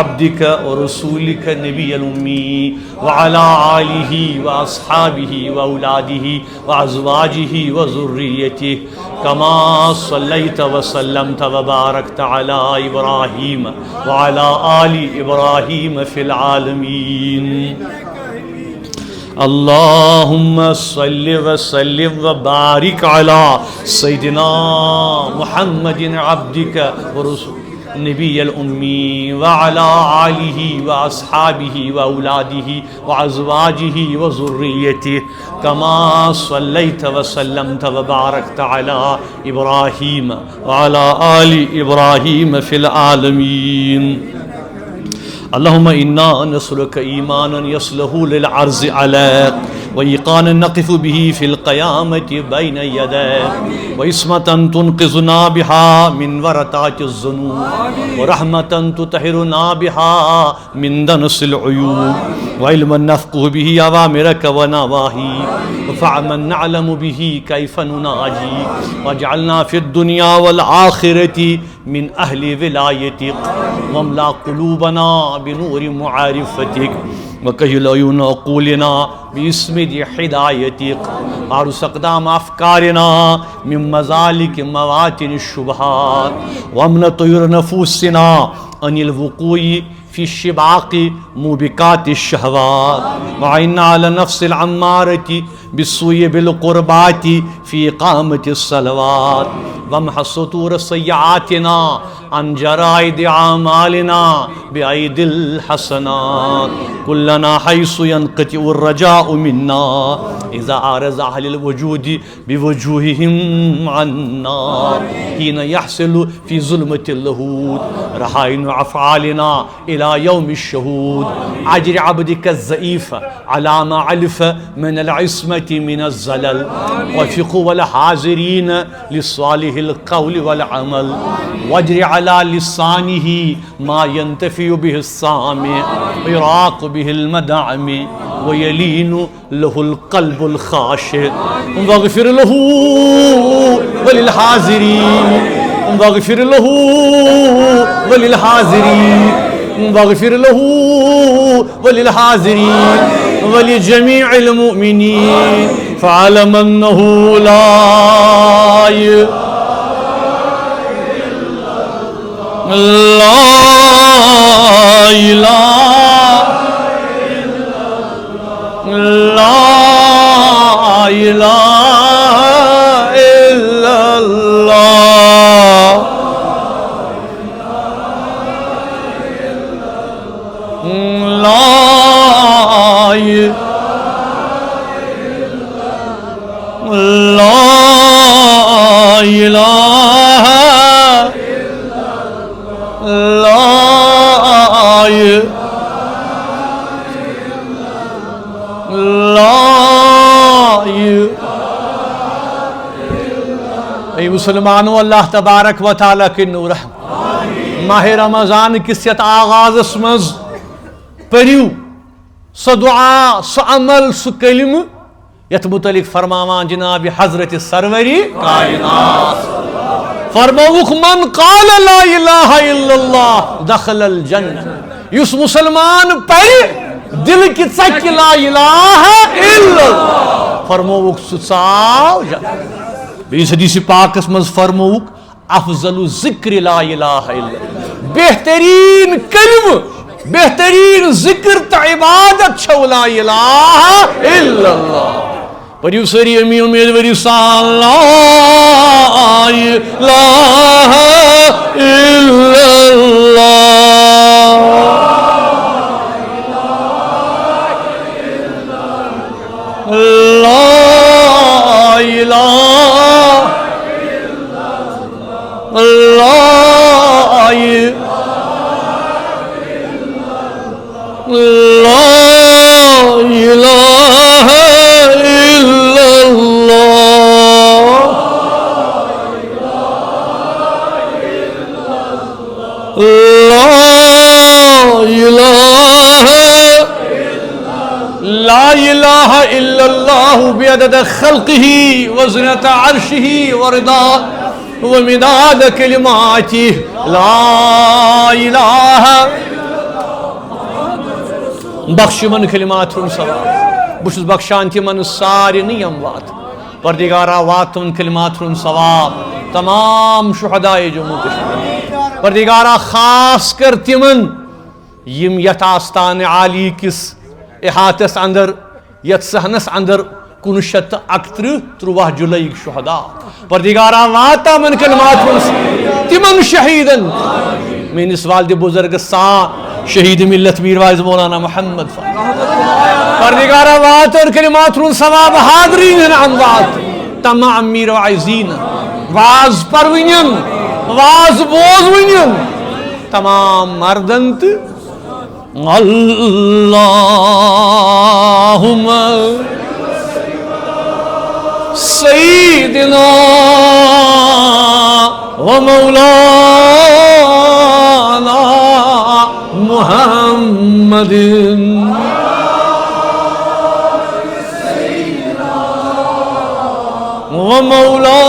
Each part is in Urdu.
عبدك ورسولك النبي الأمي وعلى آله وأصحابه وأولاده وأزواجه وذريته كما صليت وسلمت وباركت على إبراهيم وعلى آل إبراهيم في العالمين. اللهم صل وسلم وبارك على سيدنا محمد عبدك ورسولك النبي الأمي وعلى آله وأصحابه وأولاده وأزواجه وذريته كما صليت وسلمت وباركت على إبراهيم وعلى آل إبراهيم في العالمين. اللهم إنا نسألك إيمانا يصلح للعرض عليك وإيقانا نقف به في القيامة بين يديك وإسمة تنقذنا بها من ورطات الذنوب ورحمة تطهرنا بها من دنس العيوب وعلما نفقه به أوامرك ونواهيك وفهما نعلم به كيف نناجيك واجعلنا في الدنيا والآخرة من أهل ولايتك واملأ قلوبنا بنور معرفتك وكهل عيون عقولنا باسم هدايتك وارس أقدام أفكارنا من مزالك مواطن الشبهات وامن طيور نفوسنا عن الوقوع في الشباق موبقات الشهوات وعنا على نفس العمارة بالسوء بالقربات في إقامة الصلوات وامح سطور سيئاتنا عن جرائد أعمالنا بأيدي الحسنات كلنا حيث ينقطع الرجاء منا إذا أعرض أهل الوجود بوجوههم عنا حين يحصل في ظلمة اللهود رهائن أفعالنا إلى يوم الشهود. أجر عبدك الضعيف على ما علف من العصمة من الزلل وفقه والحاضرين لصالح القول والعمل واجر على لسانه ما ينتفي به السامع ويراق به المدعم ويلين له القلب الخاشع واغفر له وللحاضرين واغفر له وللحاضرين واغفر له وللحاضرين ولجميع المؤمنين فاعلم أنه لا إله إلا الله اے مسلمانوں اللہ تبارک و تعالیٰ کے نور ماہ رمضان کس یت آغاز مز پریو سو دعا سو عمل سو کلم یت متعلق فرماوان جناب حضرت سروری کائنات فرموک من قال لا الہ الا اللہ دخل الجنہ یس مسلمان پڑھ دل کی ژکہ لا الہ الا اللہ فرموک سو ژاو بیس حدیث پاکس مز فرموک افضل ذکر لا الہ الا اللہ بہترین کلم بہترین ذکر تا عبادت چھو لا الہ الا اللہ پڑھیو سری امین امید وری سان لا الہ الا اللہ لا الہ لا الہ الا اللہ بعدد خلقہ وزنة عرشہ ورضا ومداد کلماتہ لا الہ بخش من کلمات ہن ثواب بہ چھس بخشان تمن سارنی اموات پردگارا واتن کلمات ہن ثواب تمام شہدائے جموں کشمیر پردگارا خاص کر تمن یم یت آستان عالی کس احاطس اندر یت صحنس اندر 1931 جولائی شہدا پردگارا واتا من کلمات تمن شہیدن میس والد بزرگ سان شہید ملت میر وائز مولانا محمد پردگارا واتن کلمات ثواب حاضرین اموات تمام میر وائزین واز پرونین واز بوزونین تمام مردن اللہم سیدنا و مولانا محمد و مولانا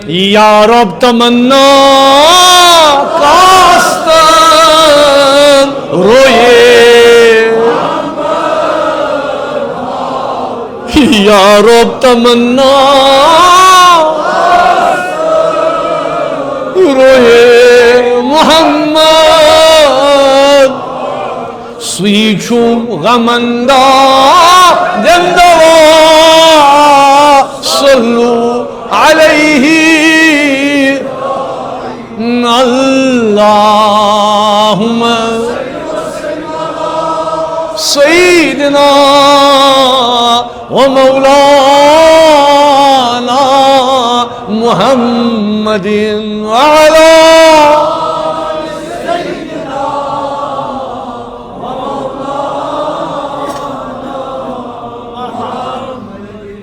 یا رب تمنا کاستن روئے یا رب تمنا روئے محمد سویچو غمندہ جندوا صلو علیہ اللہم سیدنا و مولانا محمد وعلا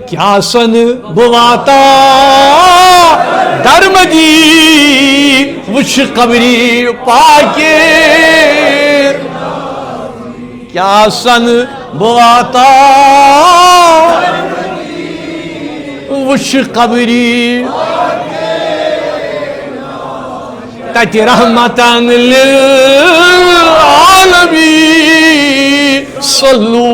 کیا سن بواتا درمدی وچ قبری پاکے کیا سن بواتا وچ قبری تت رحمتن للعالمین صلو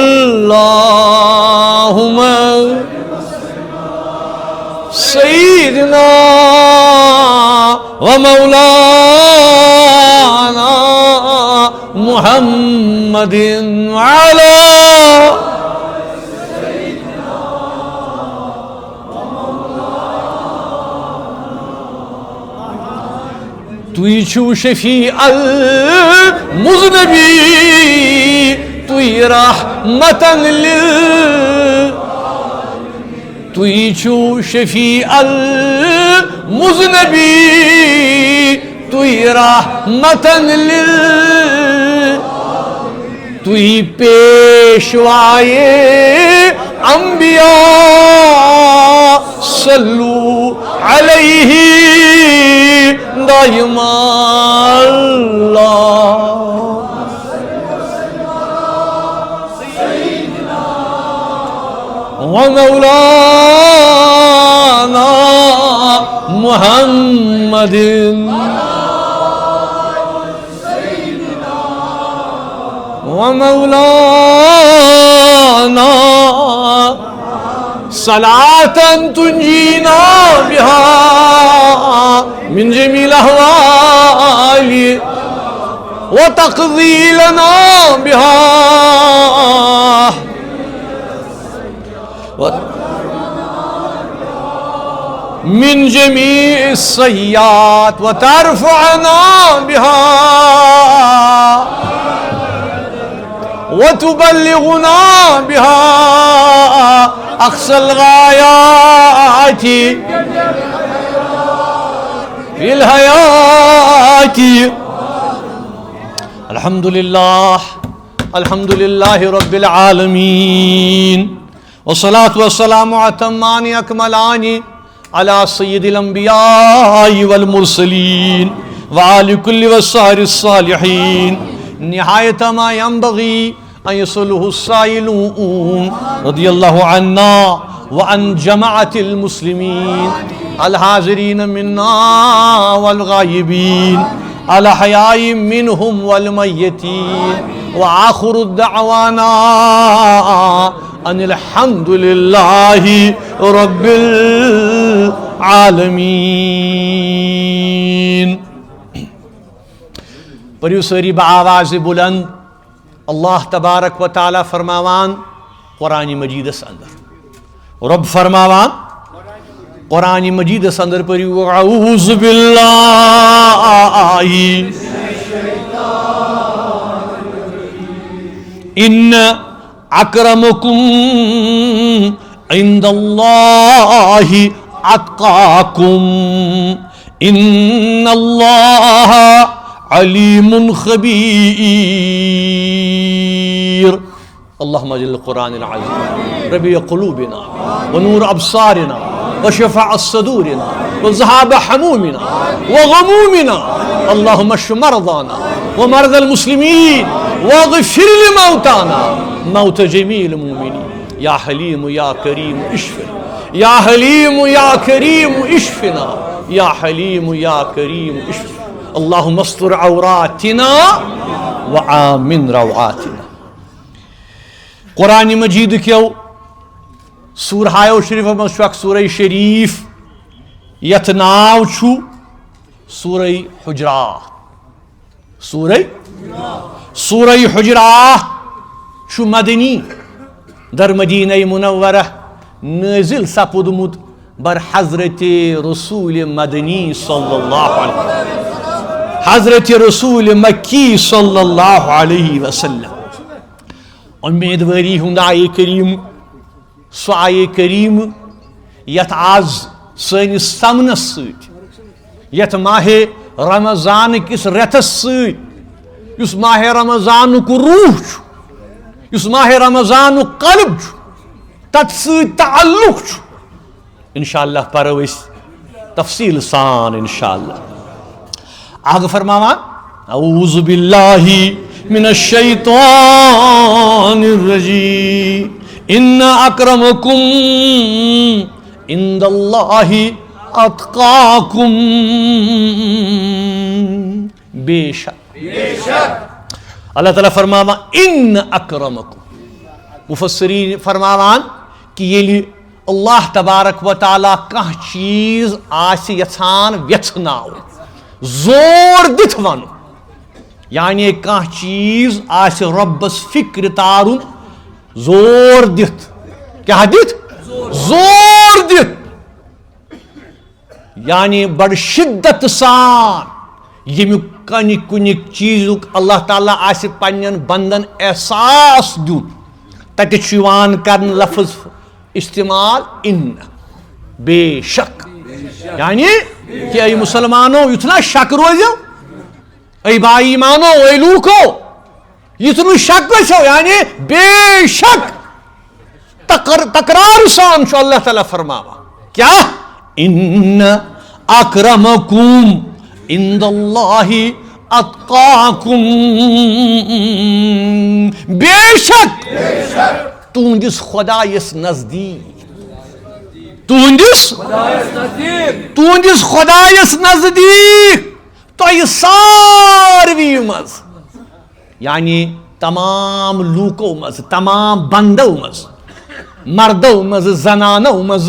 اللہم سیدنا و مولانا محمد وعلا توی چھو شفیع المذنبی توی رحمتن توی چھو شفیع المذنبی توی رحمتن توی پیشوائے انبیاء صلو علیہ دائما اللہ ومولانا محمد ومولانا صلاة تنجينا بها من جميع الأهوال وتقضي لنا بها من جميع السيئات وترفعنا بها وتبلغنا بها أقصى الغايات في الحياة الحمد لله رب العالمين والصلاة والسلام أتمان أكملان على سيد الأنبياء والمرسلين وعلى كل وصار الصالحين نهاية ما ينبغي أن يصله السائلون رضي الله عنا وعن جماعة المسلمين الحاضرين منا والغائبين الأحياء منهم والميتين وآخر الدعوانا أن الحمد لله رب العالمين. پریو ساری بآواز بلند اللہ تبارک و تعالی فرماوان قرآن مجید اندر، رب فرماوان قرآن مجید اندر پریو اعوذ باللہ ان اکرمکم عند اللہ اتقاکم ان اللہ علیم خبیر. اللہم اجعل القرآن العظیم ربیع قلوبنا ونور ابصارنا وشفاء صدورنا وذهاب حمومنا وغمومنا. اللهم اشف مرضانا ومرضى المسلمين واغفر لموتانا موت جميع المؤمنين. يا حليم يا كريم اشفنا، يا حليم يا كريم اشفنا، يا حليم يا كريم اشفنا. اللهم استر عوراتنا وآمن روعاتنا. قرآن مجید کیو سورہایو شریف مز سورہ شریف یت ناو چھو سورہ حجرات. سورہ حجرات چھو مدنی در مدینہ منورہ نازل سپودمت بر حضرت رسول مدنی صلی اللہ علیہ وسلم، حضرت رسول مکی صلی اللہ علیہ وسلم. امیدواری ہند آئے کریم سو آئے کریم یت آز سنس سمنس ست یت ماہ رمضان کس رتس ست یس ماہ رمضان کو روح چھو، یس ماہ رمضان قلب چھو، تت ست تعلق چھو. انشاءاللہ پرو اس تفصیل سان انشاءاللہ. آگ فرماوان اعوذ باللہ من الشیطان الرجیم ان اکرمکم عند اللہ اتقاکم. بے شک اللہ تعالیٰ فرماوان ان اکرمکم. مفسرین فرماوان کہ یلی اللہ تبارک و تعالی کانٛہہ چیز آسہِ یژھان ویژھناو زور دِتھ ونُن، یعنی کانٛہہ چیز آسہِ رۄبس فکر تارُن زور دِتھ. کیٛاہ دِتھ؟ زور دِتھ، یعنی بڑ شدت سان ییٚمیُک کُنہِ چیٖزُک اللہ تعالیٰ آسہِ پننٮ۪ن بنٛدن احساس دیُن. تتہِ چھُ یِوان کرنہٕ لفظ استعمال ان، بے شک. یعنی کہ اے مسلمانو یتھ شک روزو، اے بھائی ایمانو، اے لوکو یتھ شک گژھو، یعنی بے شک تکرار سان چھُ اللہ تعالیٰ فرماوان کیا ان اکرمکم عند اللہ اتقاکم. بے شک تہنٛدِس خۄدایس نزدیک، تہنٛدِس خۄدایس نزدیک تۄہہِ ساروی منٛز، یعنی تمام لوٗکو منٛز، تمام بندو منٛز، مردو منٛز، زنانو منٛز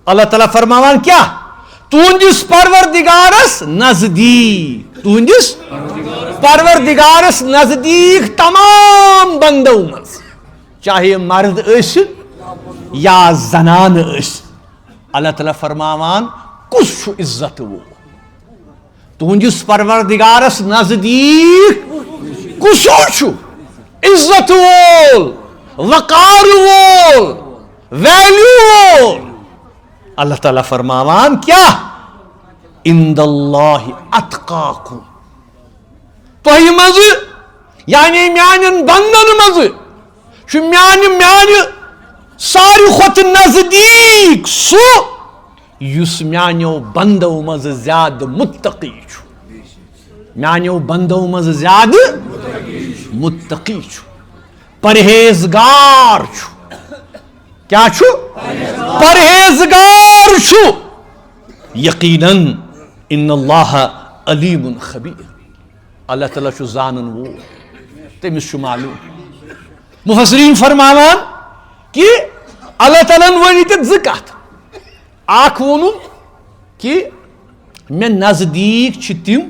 اللہ تعالیٰ فرماوان کیا تہنٛدِس پروردگارس نزدیک، تہنٛدِس پروردگارس نزدیک تمام بندو منٛز، چاہے مرد ٲسِن یا زنان ٲسِن. اللہ تعالیٰ فرماوان کُس چھُ عزت وول تہنٛدِس پروردگارس نزدیک، کُسو چھُ عزت وول، وقار وول، ویلیو وول. اللہ تعالیٰ فرماوان کیا عند اللہ اتقاکم. تۄہہِ منٛز، یعنی میانٮ۪ن بندن منٛز چھُ میانہِ ساروی کھۄتہٕ نزدیک سُہ یُس میانیو بندو منٛز زیادٕ متقی چھُ، میانیو بندو منٛز زیادٕ متقی چھُ، پرہیزگار چھُ. کیا چھو پرہیزگار چھو یقیناً ان اللہ علیم خبیر اللہ تعالیٰ چھو زانن وہ تمس چھو معلوم مفسرین فرماوان کہ اللہ تعالیٰ ونی تک زکات اخ وونن کہ میں نزدیک چھ تم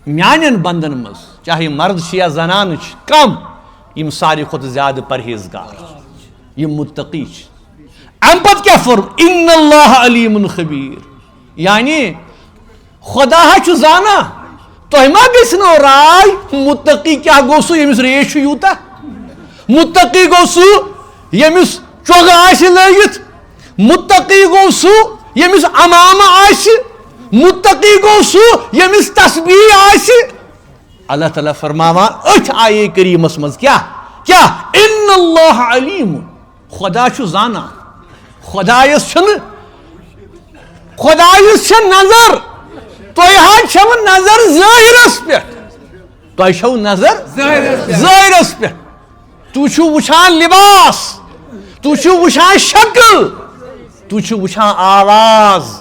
میانن بندن مز چاہے مرد یا زنان کم یم ساری کھت زیادہ پرہیزگار یم متقی ام پت کیا فرم ان اللہ علیم خبیر یعنی خدا چھ زانا تہ ما گھنو رائے متقی کیا گو سو یمس ریش یوتا متقی گو سو یمس چوگ آس لگت متقی گو سو یمس امام آس متقی گو سو یمس تسبیح آس اللہ تعالیٰ فرماوان اتھ آیے کریمس مز کیا ان اللہ علیم خدا چھ زانا خدایس نظر تہ چھو نظر ظاہرس پہ تہ چھو نظر ظاہرس پہ تو چھو وچھان لباس تو چھو وچھان شکل تو چھو وچھان آواز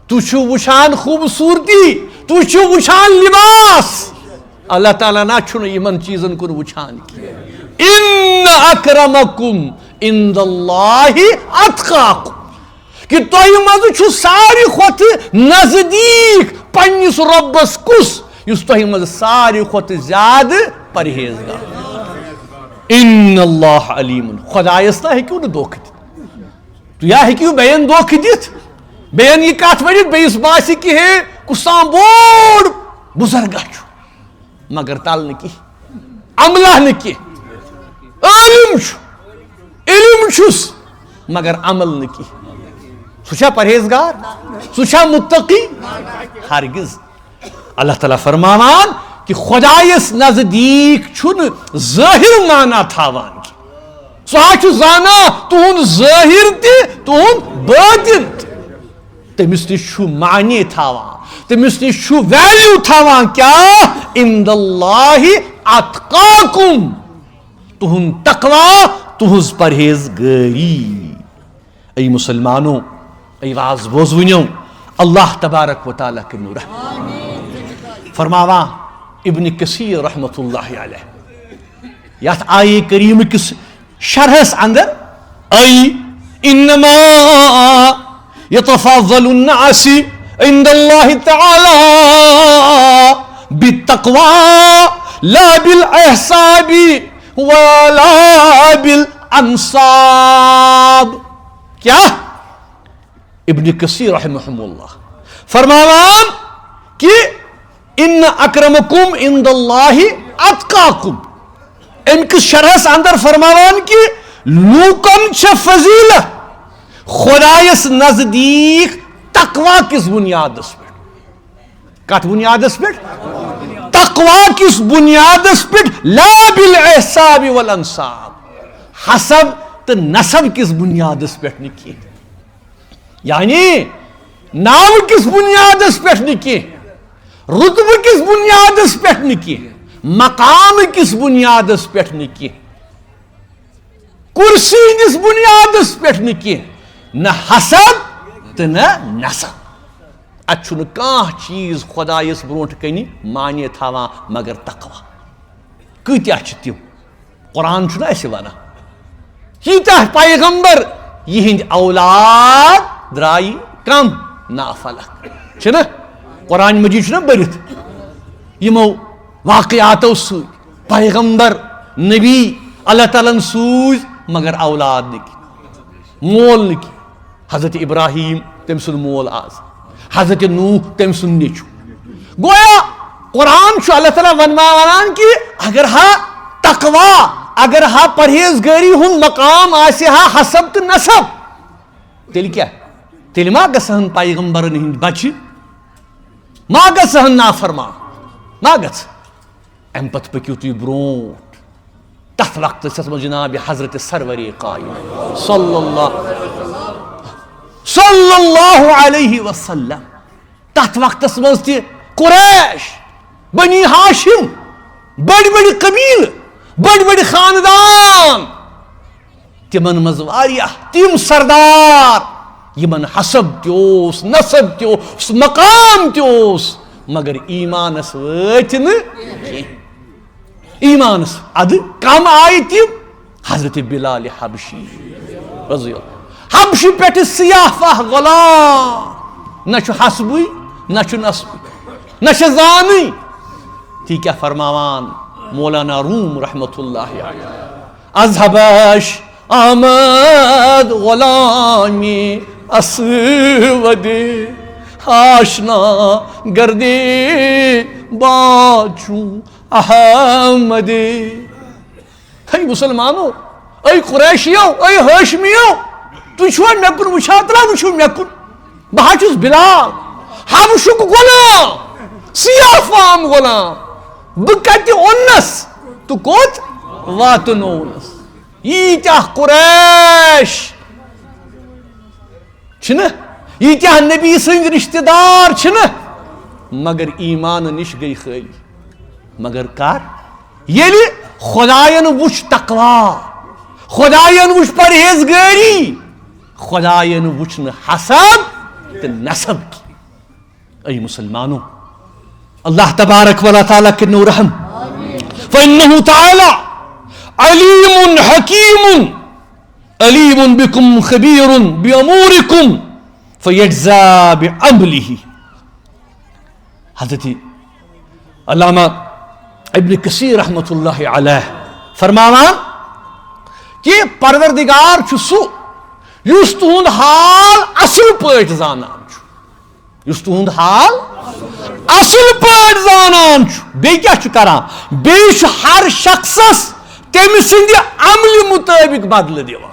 تو چھو وچھان خوبصورتی تو چھو وچھان لباس اللہ تعالیٰ نا چھو یمن چیزن کن وچھان کی ان اکرمکم عند اللہ اتقاکم کہ تہ مز چھو ساری کھوت نزدیک پنس ربس کس اس تہ مز ساری کھوت زیادہ پرہیزگار ان اللہ علیم خدایس نا ہیکو نا دھوکہ دت تو یا ہیکو بیان دھوکہ دت بیان یہ کت ورت بیس باسی کہ ہے کسان بوڑ بزرگا چھو مگر تل نکی عملہ نکی عالم چھو علم چھس مگر عمل نکی سوچا پرہیزگار سوچا متقی ہرگز اللہ تعالیٰ فرماوان کہ خدایس نزدیک چھن ظاہر مانا تھاوان کی سو زانا تہن ظاہر تہ تہن باطن تمس نش معنی تھاوان تمس نش ویلیو تھاوان کیا عند اللہ اتقاکم تہن تقوی تہذ پرہیزگاری ای مسلمانوں ای واز بوز ونیو اللہ تبارک و تعالیٰ کے نور فرماوا ابن کثیر رحمت اللہ علیہ یات آیے کریم کس شرحس اندر ای انما يتفضل الناس عند الله تعالى بالتقوى لا بالاحساب ولا بالانصاب کیا ابن کثیر رحمہ اللہ فرماوان کہ ان اکرمکم عند اللہ اتقاکم ان کس شرحس اندر فرماوان کہ لوکن چھ فضیلت خدایس نزدیک تقوی کس بنیادس پہ کت بنیادس پہ تقوی کس بنیادس پہ لا بالاحساب والانصاب حسب تو نسب کس بنیادس پہ نکی یعنی نام کس بنیادس پہ نکی رتبہ کس بنیادس پہ نکی مقام کس بنیادس پہ نکی کرسی کس بنیادس پہ نکی نہ حسب تو نہ نسب اتھ کان چیز خدایس برونٹ کنی معنی تھاوان مگر تقوی کتیا تم قرآن چھنا اسے ونان ییتہ پیغمبر یہند اولاد درائی کم نافلک چھنا قرآن مجید چھنا برت یمو واقعاتو سوئی پیغمبر نبی اللہ تعالیٰ سوز مگر اولاد نکی مول نکی حضرت ابراہیم تم سن مول آز حضرت نوح تم سن نیچو گویا قرآن چھو اللہ تعالیٰ ونان کہ اگر ہا تقوی اگر ہا پرہیزگاری ہن مقام آسے ہا حسب تو نسب تیل کیا تیل ما گسہن پیغمبرن ہند بچ ما گسہن نافرمان ما گس ام پت پکیو تھی برونٹ تحت وقت سے جناب حضرت سرور قائم صلی اللہ علیہ وسلم تحت وقت مز تہ قریش بنی ہاشم بڑی بڑی قبیل بڑی بڑی خاندان تمن مز واریاہ تم سردار یمن حسب تیوس نسب تیوس مقام تیوس مگر ایمانس وٲتۍ نہٕ کینٛہہ ایمانس اد کم آئی تم حضرت بلال حبشی رضی اللہ حبشی پہ سیاہ فاہ غلام نہ حسبی نہ نسبی نہ زانی تی کیا فرماوان مولانا روم رحمت اللہ علیہ اذهبش آمد غلامی اسود آشنا گردی باچو احمد اے مسلمانو اے قریشیو اے ہاشمیو تُہۍ چھوا مےٚ کُن وٕچھان ترا وٕچھو مےٚ کُن بہٕ چھُس بلال حبشُک غلام سیاہ فام غلام بہٕ کتہِ اوٚننس تہٕ کوٚت واتنوونس ییٖتیاہ قریش چھِنہٕ ییٖتیاہ نبی سٕنٛدۍ رشتہٕ دار چھِنہٕ مگر ایمان نش گٔے خٲلی مگر کر ییٚلہِ خۄدایَن وٕچھ تقوا خۄدایَن وٕچھ پرہیزگٲری خۄدایَن وٕچھ نہٕ حسب تہٕ نسب کینٛہہ اے مسلمانو اللہ تبارک و تعالیٰ کرنو رحم فإنه تعالیٰ علیم حکیم علیم بکم خبیر بأمورکم فیجزا بعملہ حضرت علامہ ابن کثیر رحمت اللہ علیہ فرماوان کہ پروردگار چھُ سُہ یُس تُہُنٛد حال اصل پٲٹھۍ زانان چھُ یُس تُہُنٛد حال اصل پٲٹھۍ زانان چھُ بیٚیہِ کیٛاہ چھُ کران بیٚیہِ چھُ ہر شخصس تٔمۍ سٕنٛدِ عملہِ مُطٲبق بدلہٕ دِوان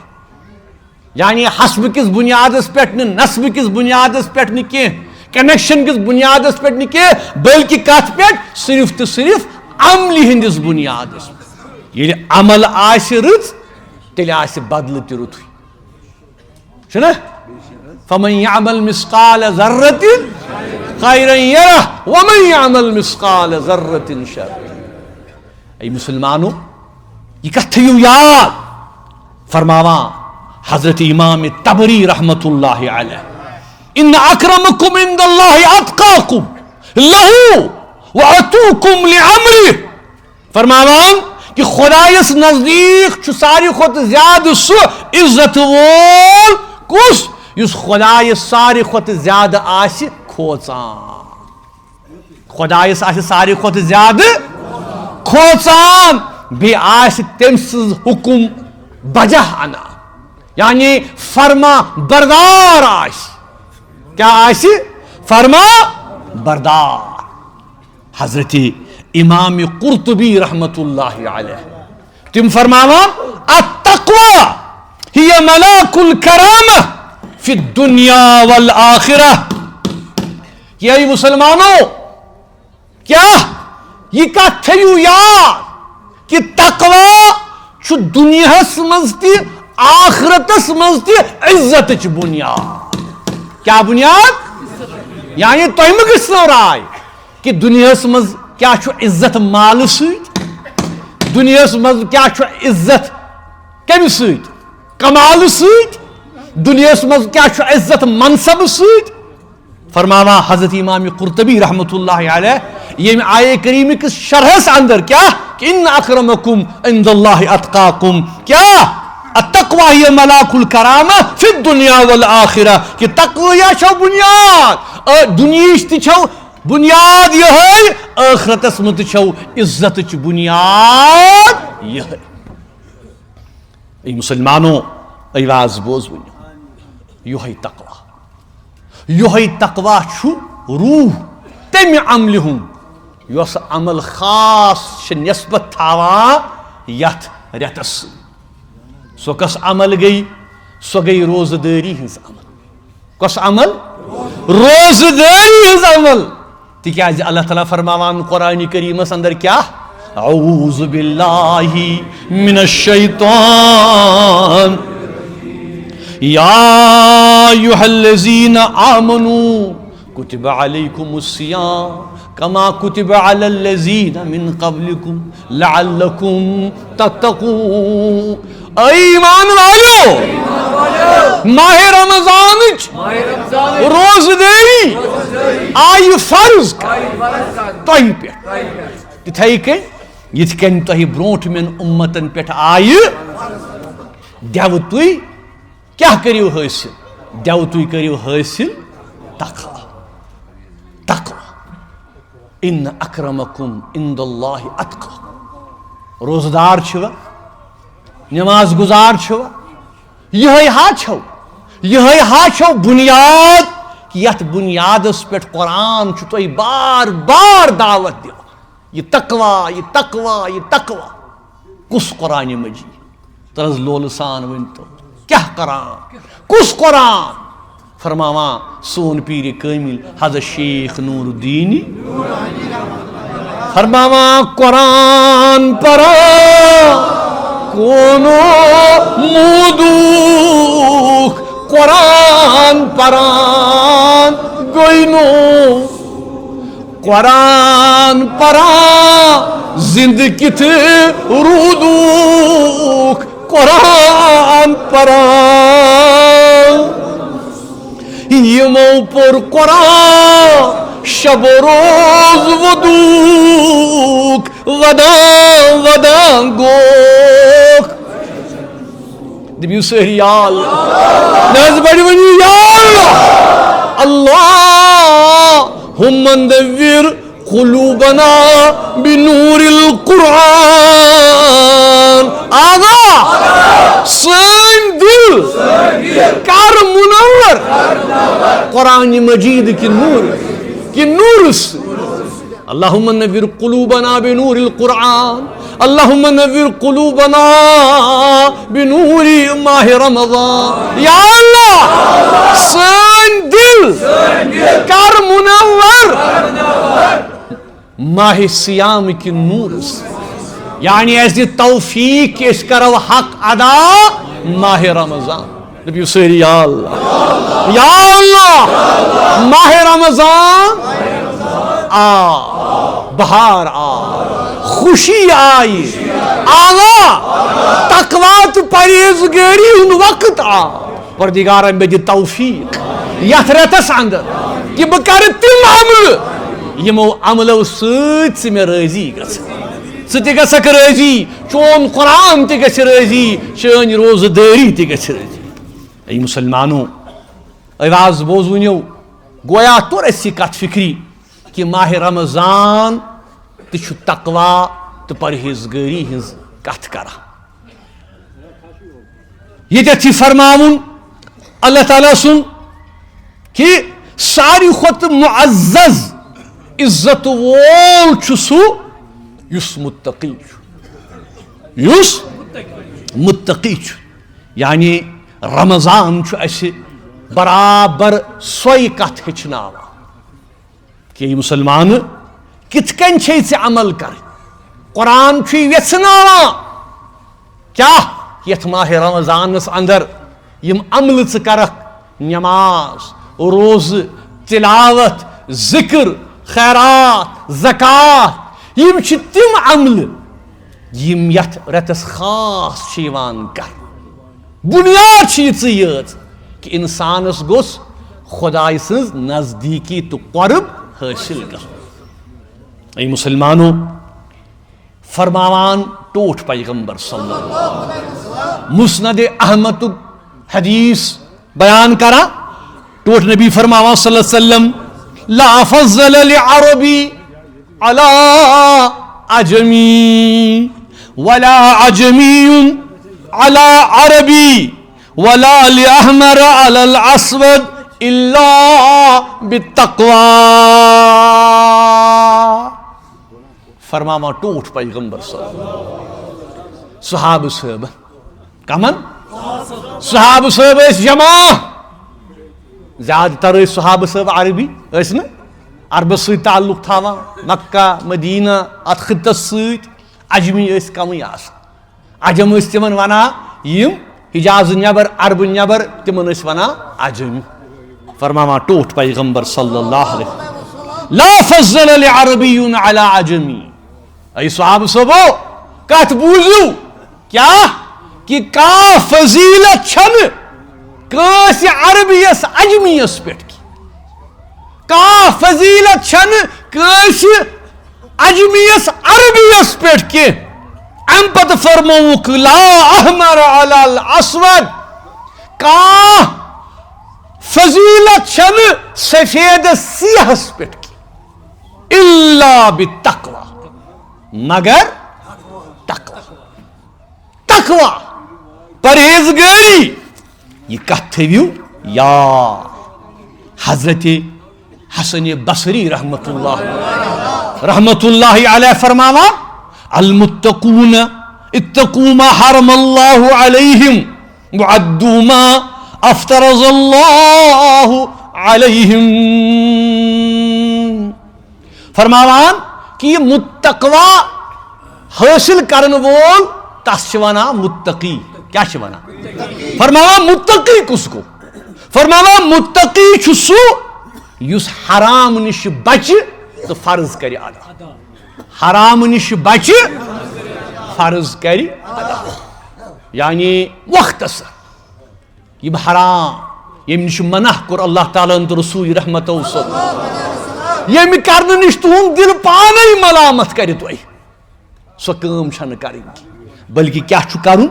یعنی حسبہٕ کِس بُنیادس پٮ۪ٹھ نہٕ نسبہٕ کِس بُنیادس پٮ۪ٹھ نہٕ کینٛہہ کنیکشن کِس بُنیادس پٮ۪ٹھ نہٕ کینٛہہ بلکہِ کتھ پٮ۪ٹھ صرف تہٕ صرف عملہِ ہٕنٛدِس بُنیادس پٮ۪ٹھ ییٚلہِ عمل آسہِ رٕژ تیٚلہِ آسہِ بدلہٕ تہِ رُتُے چھُنہ فمن يعمل مثقال ذرة خيرا يره ومن يعمل مثقال ذرة شرا اے مسلمانو یہ کتھ تھٲیِو یاد فرماوان حضرت امام طبری رحمت اللہ علیہ ان اکرمکم عند اللہ اتقاکم لہو واتوکم لعمرہ فرماوان کہ خدایس نزدیک چھُ ساروی کھۄتہٕ زیادٕ سُہ عزت وول کُس یُس خدایس ساروی کھۄتہٕ زیادٕ آسہِ کھوژان خدایس آسہِ ساروی کھۄتہٕ زیادٕ کھوژان بیٚیہِ آسہِ تٔمۍ سٕنٛز حُکُم بجہ انان یعنی فرما بردار آسہِ کیا آسہِ فرما بردار حضرت امام قرطبی رحمت اللہ علیہ تم فرماوان التقوی ہی ملاک الکرامہ فی الدنیا والآخرہ کہ اے مسلمانوں کیا یہ کتھ تھٲیِو یاد کہ تقوی چھُ دنیاہس منٛز تہِ آخرتس منٛز تہِ عزتٕچ بُنیاد کیا بُنیاد یعنی تۄہہِ مہ گٔژھنو راے کہ دنیاہس منٛز کیا چھُ عزت مالہٕ سۭتۍ دنیاہس منٛز کیا چھُ عزت کمہِ سۭتۍ کمالہٕ سۭتۍ دنیاہس منٛز کیا چھُ عزت منصبہٕ سۭتۍ فرماوان حضرت امام قرطبی رحمت اللہ علیہ ییٚمہِ آیے کریٖمہ کِس شرحس اندر کیا کہ ان اکرمکم عند اللہ اتقاکم کیا التقوی ہی ملاک الکرامہ فی الدنیا والآخرہ کہ تقویہ چھو بنیاد دنیاہٕچ تہِ چھو بنیاد یہے ٲخرتس منٛز تہِ چھو عزتٕچ بنیاد یہے اے مسلمانو اے واز بوز ؤنِو یہے تقوا چھُ روح تمہِ عملہِ ہُنٛد یۄس عمل خاص چھِ نسبت تھاوان یتھ رٮ۪تس سۭتۍ سۄ کۄس عمل گٔے سۄ گٔے روزٕ دٲری ہٕنٛز عمل کۄس عمل روزٕ دٲری ہٕنٛز عمل تِکیٛازِ اللہ تعالیٰ فرماوان قرآنِ کریٖمس اندر کیا اعوذ باللہ من الشیطان یا ایھا الذین آمنوا کتب علیکم الصیام کما کتب علی الذین من قبلکم لعلکم تتقون اے ایمان والو ماہ رمضان روز داری آئی فرض تۄہہِ پٮ۪ٹھ تِتھَے کٔنۍ یِتھ کٔنۍ تۄہہِ برونٛٹھمٮ۪ن اُمتن پٮ۪ٹھ آیہِ دٮ۪وٕ تُہۍ کیٛاہ کٔرِو حٲصِل دٮ۪وٕ تُہۍ کٔرِو حٲصِل تقوا تقوا اِن اکرمکم عند اللہ اتقاکم روزٕ دار چھِوا نماز گزار چھِوا یِہے ہا چھو بنیاد کہ یتھ بنیادس پٮ۪ٹھ قرآن چھُ تۄہہِ بار بار دعوت دِوان یہ تقوا یہ تقوا یہ تقوا کُس قرآنِ مجید ترز لولہٕ سان ؤنۍتو کیٛاہ قرآن کُس قرآن فرماوان سون پیٖرِ کٲمِل حضرت شیخ نور الدین فرماوان قرآن پران کونو مودوک قرآن پران گوینو قرآن پران زند کت رودوک قرآن پران یمو پر قرآن شب و روز ودوک ودان ودان گوک دبیو سہری یا اللہ ناز بڑی ونی یا اللہ اللہم اندور قلوبنا بنور القرآن آغا سین دل کار منور قرآن مجید کی نور سے اللہم نور قلوبنا بنور القرآن اللہم نور قلوبنا بنور ماہ رمضان یا اللہ سین دل کر منور ماہ سیام کی نور سے یعنی ایسی توفیق کہ اس کرو حق ادا ماہ رمضان نبی سہری یا اللہ ماہ رمضان بہار خوشی آئی آغا تقوی تو پرہیزگاری ہن وقت پردگارا مے دی توفیق یتھ رتس اندر کہ بہ کر تم عمل یمو عملو سۭتۍ ژٕ مےٚ رٲضی گژھ ژٕ تہِ گژھکھ رٲضی چون قرآن تہِ گژھِ رٲضی چٲنۍ روزٕ دٲری تہِ گژھِ رٲضی اے مسلمانو آواز بوزوٕنیو گویا توٚر اَسہِ یہِ کتھ فکری کہ ماہ رمضان تہِ چھُ تقوا تہٕ پرہیزگٲری ہٕنٛز کتھ کران ییٚتٮ۪تھ چھِ فرماوُن اللہ تعالیٰ سُنٛد کہ ساروی کھۄتہٕ معزز عزت وول چھُ سُہ یُس متقی چھُ یُس متقی چھُ یعنی رمضان چھُ اَسہِ برابر سۄے کتھ ہیٚچھناوان کہ یہ مسلمان کتھ کن چھے ژےٚ عمل کرٕنۍ قرآن چھُے یژھناوان کیٛاہ یتھ ماہ رمضانس اندر یم عمل ژٕ کرکھ نماز روزٕ تلاوت ذکر خیرات زکات یم چھِ تم عمل یم یتھ رٮ۪تس خاص چھِ یِوان کرنہٕ بنیاد چھِ یہِ یٲژ کہ انسانس گوٚژھ خۄداے سٕنٛز نزدیٖکی تہٕ قۄرب حٲصل گژھُن اے مسلمانو فرماوان ٹوٹھ پیغمبر صلی اللہ علیہ وسلم مسند احمد حدیث بیان کرا ٹوٹھ نبی فرماوان صلی اللہ علیہ وسلم لا فضل لعربی على عجمی ولا عجمی على عربی ولا لأحمر على الاسود الا بالتقوی فرماوان ٹوٹھ پیغمبر صلی اللہ علیہ وسلم صحابہ صحابہ کمن صحابہ صحابہ اس جمع زیادہ تر ٲسۍ صحابہ صحابہ عربی ٲسۍ نہٕ عربس سۭتۍ تعلق تھاوان مکہ مدینہ اتھ خطس سۭتۍ عجمی ٲسۍ کمٕے آسان عجم ٲسۍ تِمن ونان یم حجاز نٮ۪بر عربہٕ نٮ۪بر تِمن ٲسۍ ونان عجمی فرماوان ٹوٹھ پیغمبر صلی اللہ علیہ وسلم لا فضل لعربی علی عجمی اے صحابہ صحابو کتھ بوٗزِو کیٛاہ کہ کا فضیلت چھن کانس عربیس اجمیس پہ کا فضیلت چھن کانس اجمیس عربیس پہ کی ام پت فرموک لا احمر علی الاسود کا فضیلت چھن سفید سیاہس پہ کی الا بالتقوی مگر تقوی پرہیزگاری یہ کت تھویو یا حضرت حسن بصری رحمت اللہ علیہ فرماوا المتقون اتقوا ما حرم اللہ علیہم وعدوا ما افترض اللہ علیہم. فرماوان کہ یہ متقوا حاصل کرن وول تس ونان متقی. کیا ونان؟ فرماوان متقی کس کو؟ فرماوان متقی چھ سو یس حرام نش بچ تو فرض کر ادا. حرام نش بچ فرض کر ادا یعنی وقت یہ حرام یم نش منع کور اللہ تعالیٰ تو رسول رحمت یم کرنے نش تہد دل پانے ملامت کر تھی سو کام چھن کریں بلکہ کیا کرن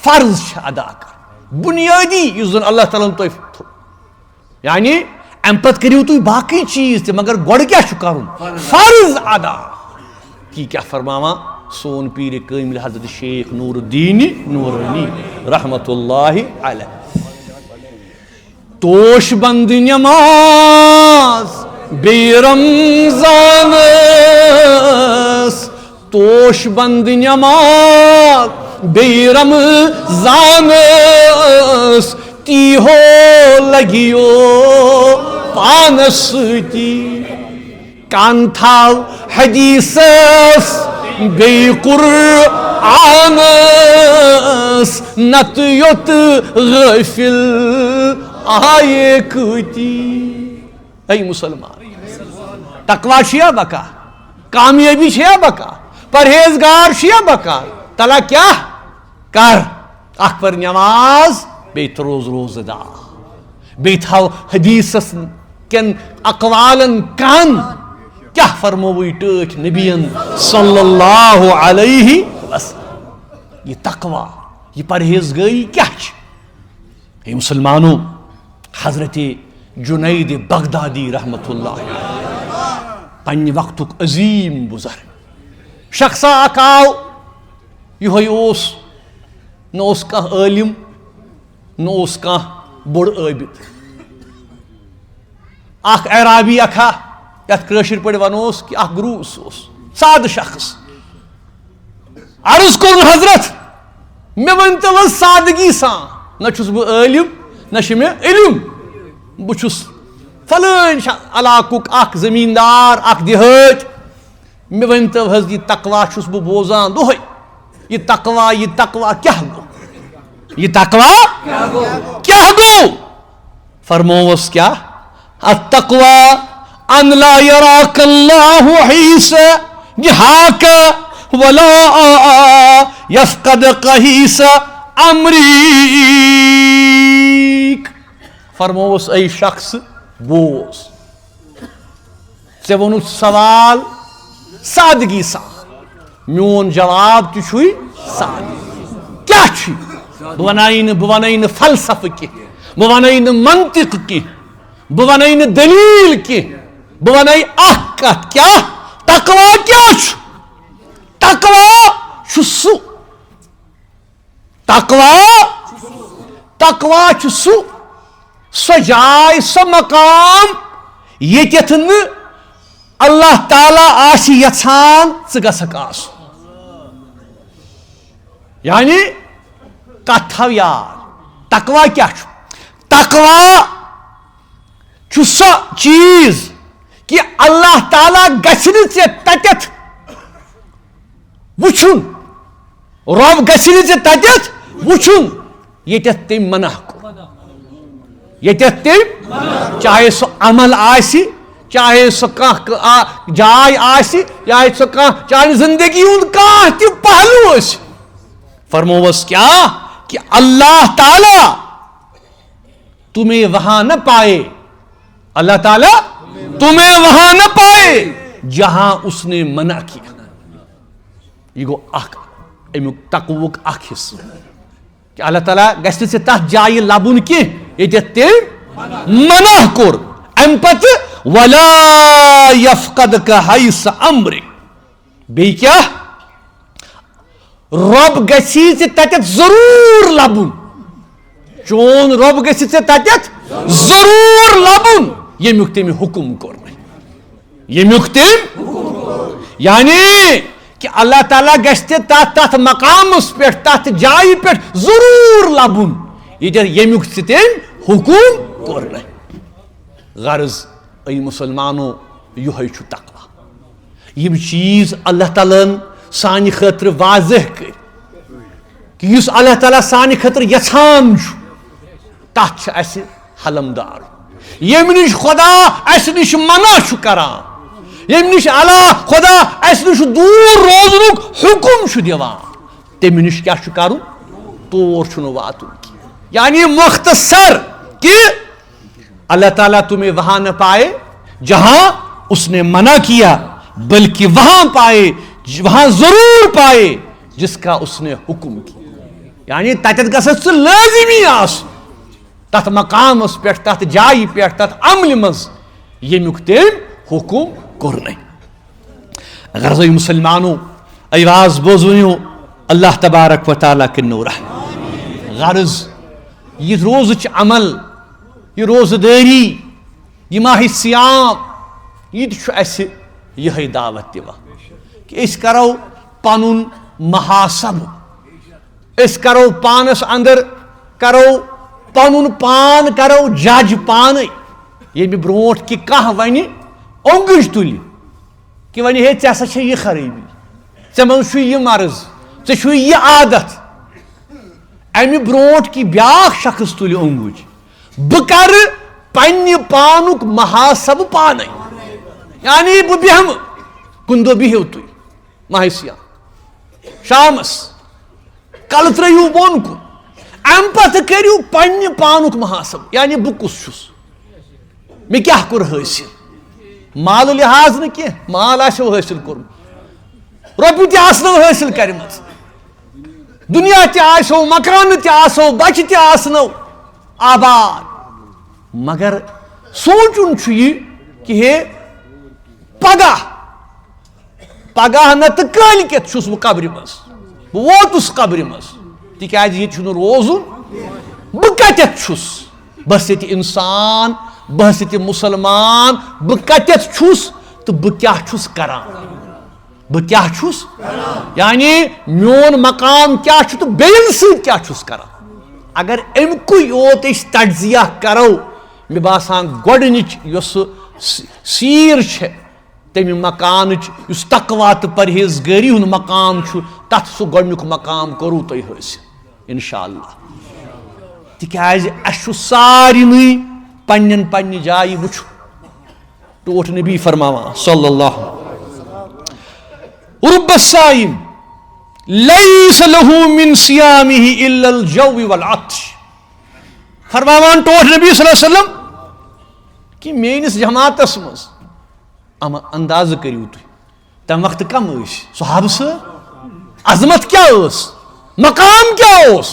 فرض ادا کر بنیادی اس زن اللہ تعالیٰ تھی یعنی ام پت کریو تھی باقی چیز تہ مگر گوڑ کیا کرن فرض ادا کی. کیا فرماوا سون پیر کامل حضرت شیخ نور الدین نورانی رحمت اللہ علیہ توش بند نماز بی رمضان توش بند نماز بی رمضان تی ہو لگیو پانس تی کان تھاو حدیثس بی قرآن نت یوت غافل آئے کتی. ای مسلمان تقوی شیا بکا کامیابی شیا بکا پرہیزگار شیا بکا تلا کیا کر اخ پر نماز بیت روز دا بیت ہاو حدیثس کن اقوالن کان کیا فرموی ٹوٹ نبین صلی اللہ علیہ وسلم. یہ تقوی یہ پرہیزگاری کیا اے مسلمانوں حضرت جنید بغدادی رحمت اللہ پنہ وقت عظیم بزرگ شخصا اک آو یہ نوس کان عالم نوس کان بڑ عابد اخ عرابی اکھا یت کاشر پڑ ونوس کہ اخ گروس ساد شخص عرض کور حضرت میں ونتو سادگی سان نہ چھس بہ عالم نہ چھ مے علم بچس فلان علاقک اخ زمیندار اخ دہات مے ونتو حض یہ تقوی چھس بہ بوزان دہے یہ تقوی کیا گو یہ تقوی کیا گو فرموس کیا التقوی ان لا یراک اللہ حیث جہاک ولا یفقد قہیث امریک. فرموس ای شخص بوز ژے وونُتھ سوال سادگی سان میون جواب تہ چھُے سادگی کیا چھ بہ ونے نہ فلسفہ کی بہ ونے نہ منطق کی بہ ونے نہ دلیل کی بہ ونے اکھ کتھ کیا تقوی کیا چھ تقوی چھ سو تقوی چھ سو جائے سو مقام یتھ نہ اللہ تعالیٰ آسی یژھان ژٕ گژھکھ آسُن. یعنی کتھ تھاو یاد تقوی کیا چھ تقوی چھ سو چیز کہ اللہ تعالیٰ گژھِ نہٕ ژےٚ تتٮ۪تھ وٕچھُن رب گژھِ نہٕ ژےٚ تتٮ۪تھ وٕچھُن ییٚتٮ۪تھ تٔمۍ منع کوٚر ییٚتٮ۪تھ تٔمۍ چاہے سُہ عمل آسہِ چاہے سُہ کانٛہہ جاے آسہِ چاہے سُہ کانٛہہ چاہے زندگی ہُنٛد کانٛہہ تہِ پہلوٗ ٲسۍ فرمووس کیا کہ اللہ تعالی تمہیں وہاں نہ پائے، اللہ تعالیٰ تمہیں وہاں نہ پائے جہاں اس نے منع کیا. یہ گو امیک تقوک اخ حصہ کہ اللہ تعالیٰ گژھِ ژےٚ تتھ جایہِ لبُن کینٛہہ ییٚتٮ۪تھ تٔمۍ منع کوٚر. امہِ پتہٕ ولا یفقدک حیث امرک، بیٚیہِ کیٛاہ رۄب گژھی ژےٚ تتٮ۪تھ ضروٗر لبُن، چون رۄب گژھِ ژےٚ تتٮ۪تھ ضروٗر لبُن ییٚمیُک تٔمۍ حکم کوٚر نہٕ، ییٚمیُک تٔمۍ یعنی کہ اللہ تعالیٰ گژھِ تتھ مقامس پٮ۪ٹھ تتھ جایہِ پٮ۪ٹھ ضروٗر لبُن ییٚمیُک ژےٚ تٔمۍ حکم کوٚر نہٕ. غرض اے مسلمانو یہوے چھُ تقویٰ. یم چیز اللہ تعالیٰ سانہِ خٲطرٕ واضح کٔرۍ کہ یُس اللہ تعالیٰ سانہِ خٲطرٕ یژھان چھُ تتھ چھِ اَسہِ حلمدار، ییٚمہِ نِش خدا اَسہِ نِش منع چھُ کران، ییٚمہِ نِش اللہ خدا اَسہِ نِش دوٗر روزنُک حکم چھُ دِوان، تَمہِ نِش کیٛاہ چھُ کرُن؟ تور چھُنہٕ واتُن کینٛہہ. یعنی مختصر کہ اللہ تعالیٰ تمہیں وہاں نہ پائے جہاں اس نے منع کیا، بلکہ وہاں پائے، وہاں ضرور پائے جس کا اس نے حکم کیا. یعنی تتٮ۪تھ گژھکھ ژٕ لٲزمی آسُن تتھ مقامس پٮ۪ٹھ، تتھ جایہِ پٮ۪ٹھ، تتھ عملہِ منٛز ییٚمیُک تٔمۍ حکم کوٚرنَے. غرض مسلمانو آواز بوزونیو اللہ تبارک و تعالیٰ کے نور. غرض یہ روزٕچ عمل، یہ روزٕ دٲری، یہ ماہ سیام، یہ تہِ چھُ اَسہِ یِہوٚے دعوت دِوان کہ أسۍ کرو پنُن محاسبہٕ، أسۍ کرو پانس اندر، کرو پنُن پان کرو جج پانے. ییٚمہِ برونٛٹھ کہ کانٛہہ وَنہِ اوٚنٛگٕج تُلہِ کہ وَنہِ ہے ژےٚ ہسا چھے یہِ خرٲبی، ژےٚ منٛز چھُے یہِ مرض، ژےٚ چھُے یہِ عادت، امہِ برونٛٹھ کہ بیٛاکھ شخص تُلہِ اوٚنٛگٕج بہٕ کرٕ پننہِ پانُک محاسبہٕ پانے. یعنی بہٕ بیٚہمہٕ کُنہِ دۄہ بِہِو تُہۍ ماہِ سیام شامس کلہٕ ترٲیِو بۄن کُن، امہِ پتہٕ کٔرِو پننہِ پانُک محاسبہٕ. یعنی بہٕ کُس چھُس، مےٚ کیٛاہ کوٚر حٲصِل، مالہٕ لحاظ نہٕ کینٛہہ، مال آسیو حٲصِل کوٚرمُت، رۄپیہِ تہِ آسنو حٲصِل کَرِمَژٕ، دُنیا تہِ آسیو، مکانہٕ تہِ آسو، بچہِ تہِ آسنو آباد، مگر سونٛچُن چھُ یہِ کہ ہے پگاہ پگاہ نتہٕ کٲلۍکٮ۪تھ چھُس بہٕ قبرِ منٛز، بہٕ ووتُس قبرِ منٛز، تِکیٛازِ ییٚتہِ چھُنہٕ روزُن، بہٕ کتٮ۪تھ چھُس، بہٕ ہسا تہِ اِنسان، بہٕ ہسا تہِ مُسلمان، بہٕ کتٮ۪تھ چھُس تہٕ بہٕ کیٛاہ چھُس کران، بہٕ کیٛاہ چھُس، یعنی میون مقام کیٛاہ چھُ تہٕ بیٚیَن سۭتۍ کیٛاہ چھُس کران. اگر امکُے یوت أسۍ تجزیہ کرو، مےٚ باسان گۄڈنِچ یۄس سیٖر چھےٚ تمہِ مکانٕچ، یُس تقوا تہٕ پرہیزگٲری ہُنٛد مقام چھُ، تتھ سُہ گۄڈنیُک مقام کوٚروٕ تۄہہِ حٲصِل انشاء اللہ. تِکیٛازِ اَسہِ چھُ سارنٕے پننٮ۪ن پننہِ جایہِ وٕچھُن. ٹوٹھ نبی فرماوان صلی اللہ رب الصائم لیس لہو من صیامہ الا الجوع والعطش. فرماوان ٹوٹھ نبی صلی اللہ علیہ وسلم کہ میٲنِس جماعتس منٛز اما اندازٕ کٔرِو تُہۍ تمہِ وقتہٕ کم ٲسۍ صحابہٕ صٲب، عظمت کیٛاہ ٲس، مقام کیٛاہ اوس،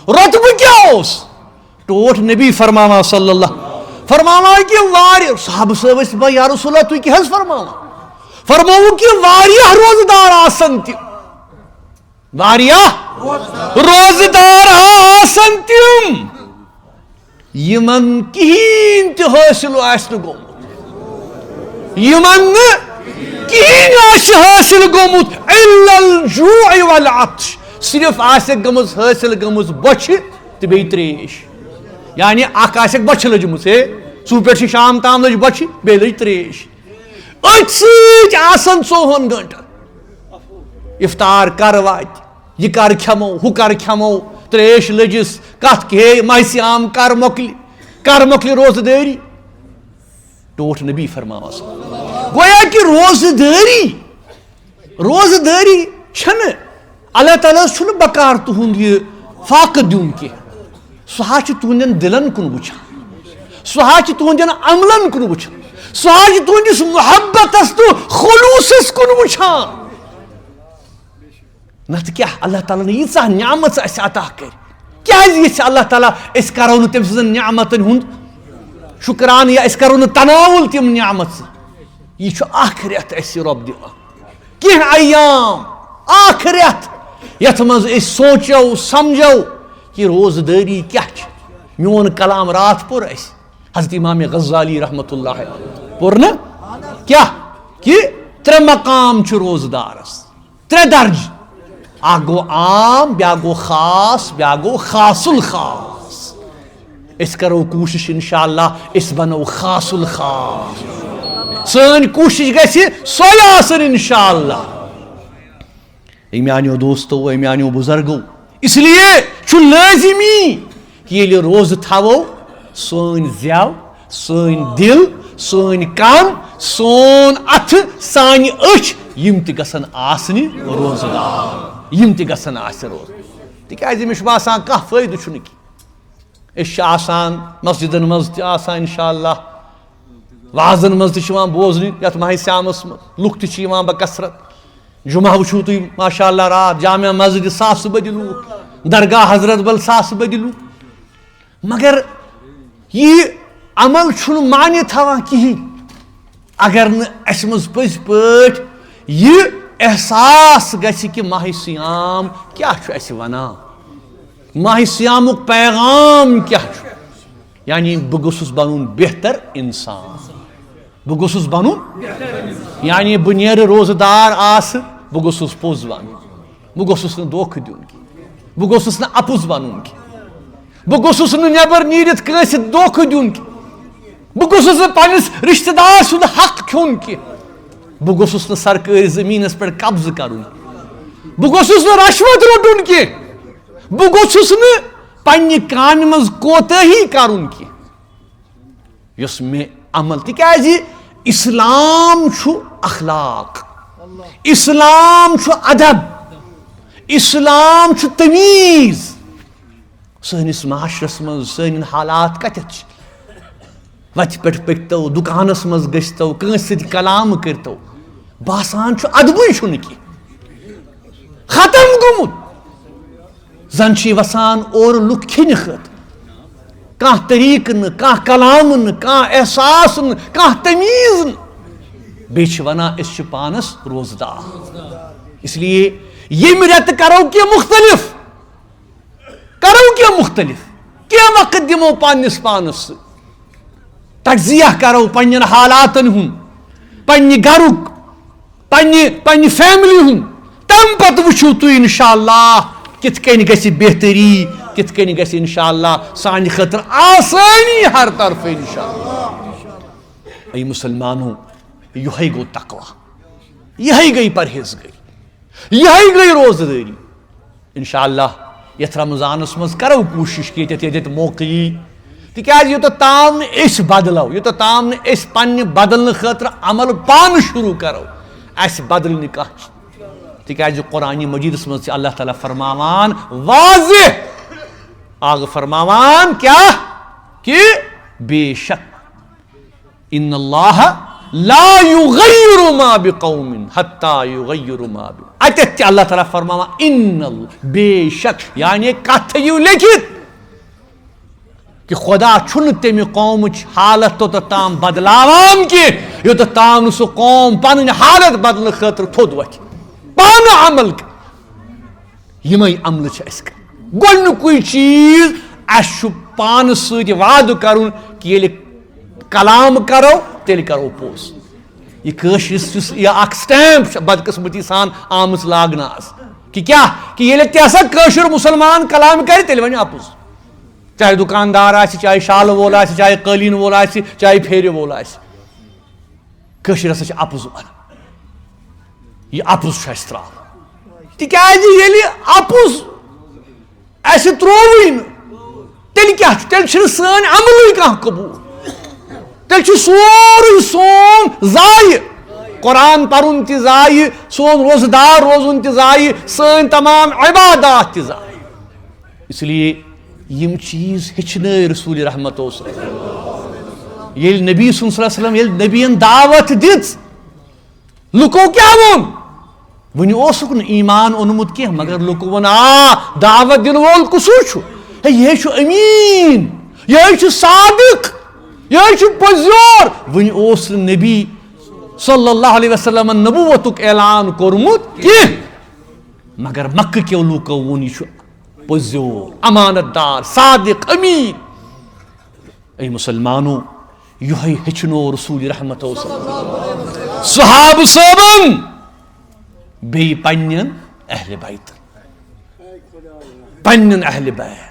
رۄتبہٕ کیٛاہ اوس. ٹوٹھ نبی فرماوان صلی اللہ فرماوان کہ واریاہ، صحابہٕ صٲب ٲسۍ دپان یا رسول اللہ تُہۍ کیٛاہ حظ فرماوان، فرمووُ کہ واریاہ روزٕدار آسن تِم، واریاہ روزٕدار آسن تِم یِمن کِہیٖنۍ تہِ حٲصِل آسہِ نہٕ گوٚمُت، یِمن نہٕ کِہیٖنۍ آسہِ حٲصِل گوٚمُت الا الجوع والعطش، صرف آسٮ۪کھ گٔمٕژ حٲصِل گٔمٕژ بۄچھِ تہٕ بیٚیہِ ترٛیش. یعنی اکھ آسٮ۪کھ بۄچھِ لٔجمٕژ، ہے صُبح پٮ۪ٹھ چھِ شام تام لٔج بۄچھِ بیٚیہِ لٔج ترٛیش، أتھۍ سۭتۍ آسان 24 گٲنٛٹن. افطار کر واتہِ، یہِ کر کھٮ۪مو، ہُہ کر کھٮ۪مو، ترٛیش لٔجِس، کتھ کہ ہے ماہِ سیام کر مۄکلہِ روزٕ دٲری. ٹوٹھ نبی فرماوان گویا کہ روزٕ دٲری چھنہٕ اللہ تعالیٰ چھُنہٕ بکار تُہُنٛد یہِ فاقہ دیون کی سہ تہندین دلن کن وچھان سہ تہندین عملن کن وچھان سہ تہندس محبتس تو خلوصس کن وچھان نت کیا اللہ تعالیٰ نے ییژہ نعمت اس عطا کر کیازِ یژھِ اللہ تعالیٰ أسۍ کرو نہٕ تٔمۍ سٕنٛزن نعمتن ہُنٛد شکران یا أسۍ کرو نہٕ تناول تِم نعمت یہ چھُ اکھ رٮ۪تھ اَسہِ رۄب دِوان کینٛہہ ایام اکھ رٮ۪تھ یتھ منٛز أسۍ سونٛچو سمجھو کہ روزٕ دٲری کیاہ چھِ میون کلام راتھ پوٚر اَسہِ حضرت امام غزالی رحمۃ اللہ پوٚر نہ کیاہ کہ ترٛےٚ مقام چھِ روزٕ دارس ترٛےٚ درجہٕ اکھ گوٚو عام بیٛاکھ گوٚو خاص بیٛاکھ گوٚو خاص الخاص أسۍ کرو کوٗشش انشاءاللہ أسۍ بنو خاص الخاص سٲنۍ کوٗشش گژھِ سۄے آسٕنۍ انشاءاللہ اے میانیو دوستو اے میانیو بزرگو اس لیے چھُ لٲزمی کہ ییٚلہِ روزٕ تھاوو سٲنۍ زٮ۪و سٲنۍ دل سٲنۍ کن سون اتھٕ سانہِ أچھ یِم تہِ گژھن آسنہِ روزٕ دار یم تہِ گژھن آسہِ روز تِکیازِ مےٚ چھُ باسان کانٛہہ فٲیدٕ چھُنہٕ کینٛہہ أسۍ چھِ آسان مسجدن منٛز تہِ آسان انشاءاللہ وازن منٛز تہِ چھِ یِوان بوزنہِ یتھ ماہِ سیامس منٛز لُکھ تہِ چھِ یِوان بکثرت جمعہ وٕچھو تُہۍ ماشاء اللہ رات جامع مسجد ساسہٕ بٔدی لوٗکھ درگاہ حضرت بل ساسہٕ بٔدی لوٗکھ مگر یہِ عمل چھُنہٕ معنی تھاوان کِہیٖنۍ اگر نہٕ اَسہِ منٛز پٔزۍ پٲٹھۍ یہِ احساس گژھِ کہ ماہِ سیام کیاہ چھُ اَسہِ وَنان ماہِ سیامُک پیغام کیاہ چھُ یعنی بہٕ گوٚژھُس بنُن بہتر انسان بہٕ گوٚژھُس بنُن یعنی بہٕ نیرٕ روزٕ دار آسہٕ بہٕ گوٚژھُس پوٚز وَنُن بہٕ گوٚژھُس نہٕ دھوکہٕ دیُن کینٛہہ بہٕ گوٚژھُس نہٕ اَپُز وَنُن کینٛہہ بہٕ گوٚژھُس نہٕ نٮ۪بر نیٖرِتھ کٲنٛسہِ دھوکہٕ دیُن کینٛہہ بہٕ گوٚژھُس نہٕ پننِس رشتہٕ دار سُنٛد حق کھیوٚن کینٛہہ بہٕ گوٚژھُس نہٕ سرکٲرۍ زٔمیٖنس پٮ۪ٹھ قبضہٕ کرُن بہٕ گوٚژھُس نہٕ رشوت رٹُن کینٛہہ بہٕ گوٚژھُس نہٕ پننہِ کامہِ منٛز کوتٲہی کرُن کینٛہہ یۄس مےٚ عمل تِکیازِ اسلام چھُ اخلاق اسلام چھُ ادب اسلام چھُ تمیٖز سٲنِس معاشرس منٛز سٲنۍ حالات کتٮ۪تھ چھِ وتہِ پٮ۪ٹھ پٔکۍتو دُکانس منٛز گٔژھۍتو کٲنٛسہِ سۭتۍ کلام کٔرۍتو باسان چھُ ادبٕے چھُنہٕ کینٛہہ ختم گوٚمُت زن چھِ وسان اورٕ لُکھ کھٮ۪نہِ خٲطرٕ کانٛہہ طریٖقہٕ نہٕ کانٛہہ کلام نہٕ کانٛہہ احساس نہٕ کانٛہہ تمیٖز نہٕ بیٚیہِ چھِ ونان أسۍ چھِ پانس روزٕ دار اس لیے ییٚمہِ رٮ۪تہٕ کرو کینٛہہ مختلف کینٛہہ وقت دِمو پننس پانس سۭتۍ تجزیہ کرو پننٮ۪ن حالاتن ہُنٛد پننہِ گرُک پننہِ فیملی ہُنٛد تمہِ پتہٕ وٕچھِو تُہۍ انشاءاللہ کِتھ کٔنۍ گژھِ بہتری کِتھ کٔنۍ گژھِ انشاءاللہ سانہِ خٲطرٕ آسٲنی ہر طرفہٕ انشاءاللہ اے مسلمانو یِہوٚے گوٚو تقوا یِہوٚے گٔے پرہیزگٲری یِہوٚے گٔے روزٕدٲری انشاءاللہ یتھ رمضانس منٛز کرو کوٗشش کہِ ییٚتٮ۪تھ موقعہٕ یی تِکیازِ یوٚتتھ تام نہٕ أسۍ بدلو یوٚتتھ تام نہٕ أسۍ پننہِ بدلنہٕ خٲطرٕ عمل پانہٕ شروٗع کرو اَسہِ بدلہِ نہٕ کانٛہہ چیٖز تِکیازِ قرآنِ مجیٖدس منٛز چھِ اللہ تعالیٰ فرماوان واضح آگے فرماوان کیا کہ بے شک ان اللہ لا یغیر ما بقوم حتی یغیر ما اتتھ تہِ اللہ تعالیٰ فرماوان ان بے شک یعنی کتھ تھٲیِو لیکھِتھ کہ خدا چھُنہٕ تمہِ قومٕچ حالت توٚتتھ تام بدلاوان کینٛہہ یوٚتتھ تام نہٕ سُہ قوم پنٕنۍ حالت بدلنہٕ خٲطرٕ تھوٚد وۄتھِ پانہٕ عمل یِمے عملہٕ چھِ اَسہِ کرٕنۍ گۄڈنیُکُے چیٖز اَسہِ چھُ پانس سۭتۍ وعدٕ کرُن کہ ییٚلہِ کلام کرو تیٚلہِ کرو پوٚز یہ کٲشرِس یُس یہِ اکھ سٹیمپ چھِ بدقٕسمتی سان آمٕژ لاگنہٕ آز کہ کیاہ کہ ییٚلہِ تہِ ہسا کٲشُر مُسلمان کلام کرِ تیٚلہِ وَنہِ اَپُز چاہے دُکاندار آسہِ چاہے شالہٕ وول آسہِ چاہے قٲلیٖن وول آسہِ چاہے پھیرِ وول آسہِ کٲشِر ہسا چھِ اَپُز وَنان یہِ اَپُز چھُ اَسہِ ترٛاوُن تِکیازِ ییٚلہِ اَپُز اَسہِ ترٛووُے نہٕ تیٚلہِ کیاہ چھُ تیٚلہِ چھِنہٕ سٲنۍ عملٕے کانٛہہ قبوٗل تیٚلہِ چھُ سورُے سون ضایہِ قرآن پرُن تہِ ضایہِ سون روزٕ دار روزُن تہِ ضایہِ سٲنۍ تمام عبادات تہِ ضایہِ اس لیے یم چیز ہچنے رسول رحمت یل نبی صلی اللہ علیہ وسلم یل نبیین دعوت دت لکو کیا ون اوسک ایمان اونمت کی مگر لکو ون دعوت دن وول کسو یہ امین یہ صادق یہ پزیور ون اوس نبی صلی اللہ علیہ وسلم نبوتک اعلان کورمت کی مگر مکہ کیو لوکو ون یہ پزیور امانت دار صادق امین اے مسلمانو یہ ہچنو رسول رحمت صحاب صوبن بی پنن اہل بیت پنن اہل بیت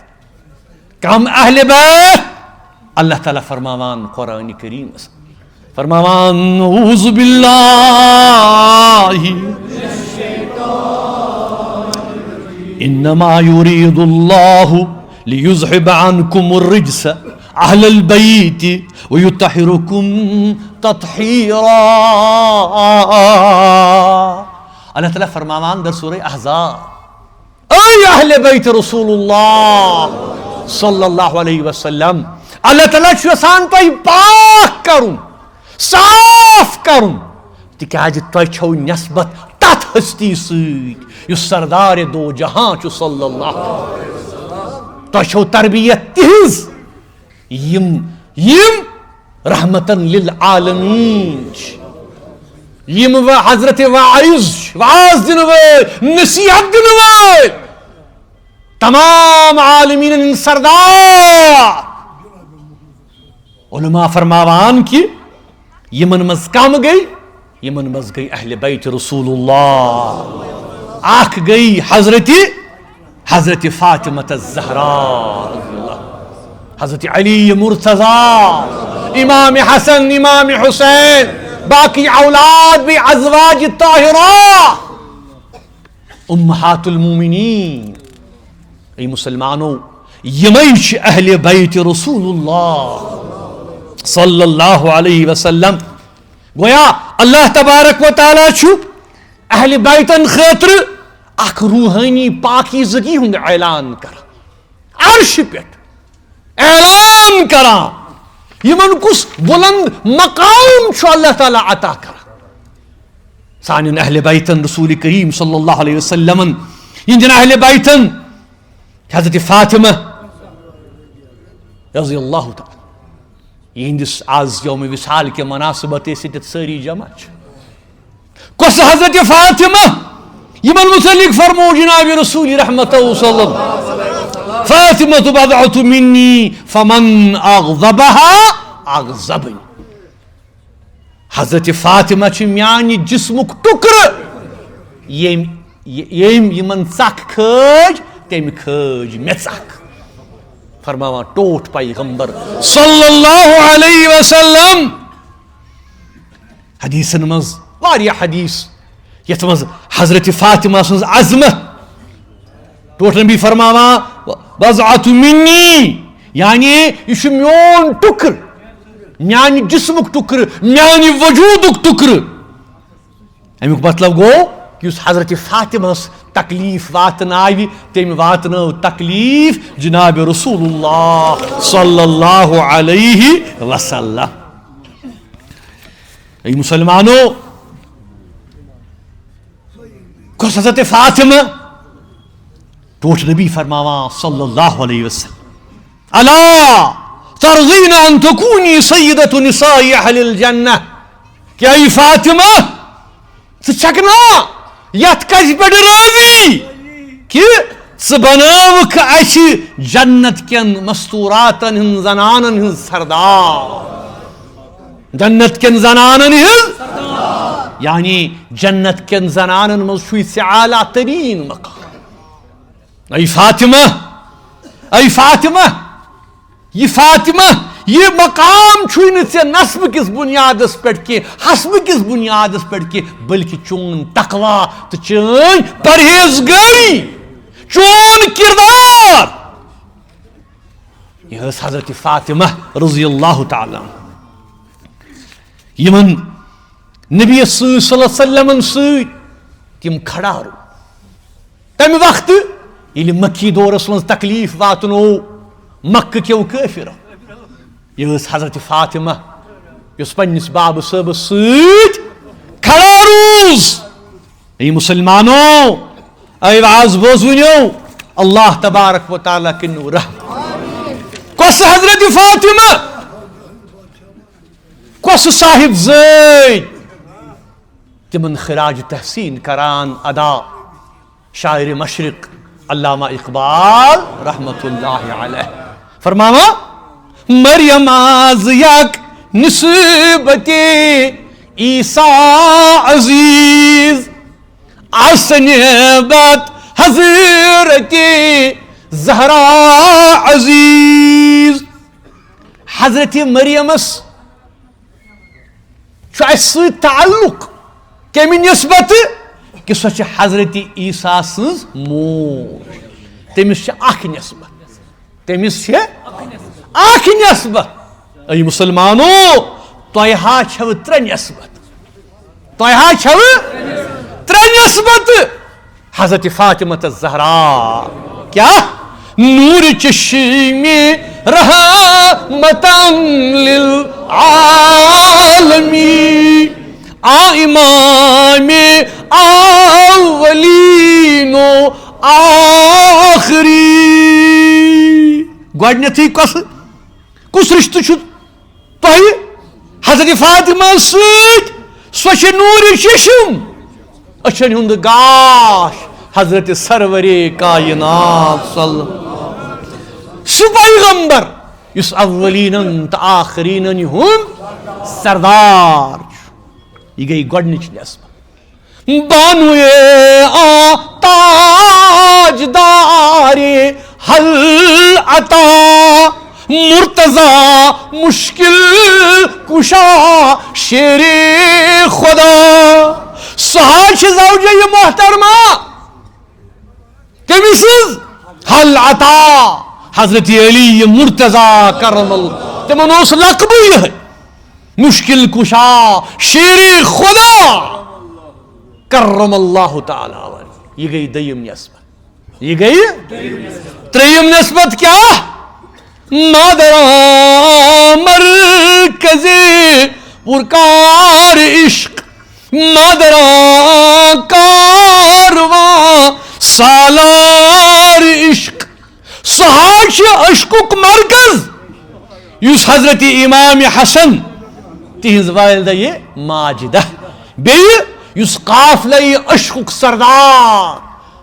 کم اہل بیت اللہ تعالیٰ فرماوان قرآن کریم فرماوان اعوذ باللہ انما یرید اللہ لیذہب عنکم الرجس اہل البیت ویطہرکم تطہیرا اللہ تعالیٰ فرماوان در سورہ احزاب اے اہل بیت رسول اللہ صلی اللہ علیہ وسلم اللہ تعالیٰ یژھان تۄہہِ پاک کرُن صاف کرُن تِکیٛازِ تۄہہِ چھو نسبت تتھ ہستی سۭتۍ یُس سردار دو جہاں چھُ صلی اللہ علیہ وسلم تۄہہِ چھو تربیت تِہنٛز یم رحمتن للعالمین یم حضرت واعظ دن وٲلۍ نصیحت دن وٲلۍ تمام عالمین ہٕنٛدۍ سردار علماء فرماوان کہ یمن مز کم گئی یمن مز گئی اہل بیت رسول اللہ اخ گئی حضرت فاطمہ الزہراء حضرت علی مرتضی امام حسن امام حسین باقی اولاد بھی ازواج طاہرہ امہات المومنین ای مسلمانوں یمی اہل بیت رسول اللہ صلی اللہ علیہ وسلم گویا اللہ تبارک و تعالیٰ چھو اہل بیتن خاطر اخ روحانی پاکیزگی ہند اعلان کر عرش پیٹ اعلان کرا یمن کس بلند مقام چھو اللہ تعالیٰ عطا کرا سانین اہل بیتن رسول کریم صلی اللہ علیہ وسلم یندن اہل بیتن حضرت فاطمہ رضی اللہ تعالیٰ یہندس آز یوم وصال کے مناسبت ستت ساری جمع کس حضرت فاطمہ یمن متعلق فرمو جناب رسول رحمت صلی اللہ علیہ وسلم فاطمہ بضعت منی فمن اغضبها اغضبنی حضرت فاطمہ چھ میانی جسمک ٹکر یمن ژکھ کھٲج تم کھٲج مے ژکھ فرماوان ٹوٹ پیغمبر صلی اللہ علیہ وسلم حدیثن مز واریاہ حدیث یت مز حضرت فاطمہ سنز عظمت ٹوٹ نبی فرماوان بضعت منی یعنی یہ میون ٹکر میانی جسمک ٹکر میانی وجودک ٹکر امیک مطلب گو کہ اس حضرت فاطمہ تکلیف واتناوی تم واتنو تکلیف جناب رسول اللہ صلی اللہ علیہ وسلم ای مسلمانو کس حضرت فاطمہ ٹوٹ نبی فرماوان صلی اللہ علیہ وسلم الا ترضین ان تکونی سیدت نساء اہل الجنہ کیا ای فاطمہ چھکنا یت کس پہ راضی کہ بنوک اس جنت کن مستوراتن ہن زنانن ہن سردار جنت کن زنانن ہن یعنی جنت کن زنانن مز چھُ اعلیٰ ترین مقام ای فاطمہ یہ فاطمہ یہ مقام چھوئی ژے نسب کس بنیاد پہ کی حسب کس بنیاد پہ کی بلکہ چون تقوی تو چون پرہیزگاری چون کردار یہ حضرت فاطمہ رضی اللہ تعالی یمن نبی صلی اللہ علیہ وسلم سۭتۍ تم کھڑا رو تمہ وقت ییٚلہِ مکی دورس منٛز تکلیٖف واتنوو مکہٕ کیو کٲفِرو یہِ ٲس حضرت فاطمہ یۄس پننِس بابہٕ صٲبس سۭتۍ کھڑا روٗز. ای مسلمانو اے واز بوزوٕنیو اللہ تبارک و تعالیٰ کٔرِنو رحم. کۄس حضرت فاطمہ کۄس صاحب زٲدۍ تمن خراج تحسین کران ادا شاعر مشرق علامہ اقبال رحمت اللہ علیہ فرماوا مریم آز یک نسبت عیسیٰ عزیز آسنبت حضرت زہرا عزیز. حضرت مریمس چھُ اَسہِ سۭتۍ تعلق کمہِ نسبت کہ سۄ چھِ حضرت عیسیٰ سٕنٛز موج. تٔمِس چھِ اکھ نسبت تٔمِس چھِ اکھ نسبت. اے مسلمانو تۄہہِ ہا چھَو ترٛےٚ نسبت تۄہہِ ہا چھَو ترٛےٚ نسبت. حضرت فاطمہ الزہرا کیا نور چشم رحمتاً للعالمین امام اولین و آخری. گۄڈنیٚتھٕے کُس رشتہٕ چھُ تۄہہِ حضرت فاطمہ سۭتۍ؟ سۄ چھِ نوٗرِ چشم أچھن ہُنٛد گاش حضرت سرورِ کائنات صلی سُہ پیغمبر یُس اولینن تہٕ آخریٖنن ہُنٛد سردار چھُ. یہ گئی گۄڈنِچ نسبت. بانوے تاجدار حل عطا مرتضی مشکل کشا شیر خدا. سۄ چھِ زوجہ محترمہ کٔمِس سٕنٛز حل عطا حضرت علی مرتضی کرم اللہ تِمن اوس لقبٕے یِہے مشکل کشا شیر خدا کرم اللہ تعالیٰ. یہ گئی دوٚیِم نسبت. یہ گئی ترٛیٚیِم نسبت کیا مادرا مرکز پرکار عشق مادرا کارواں سالار عشق. سۄ چھِ عشقُک مرکز یُس حضرت امام حسن تہذ والدہ ماجدہ بیٚیہِ یُس قافلہ عشقُک سردار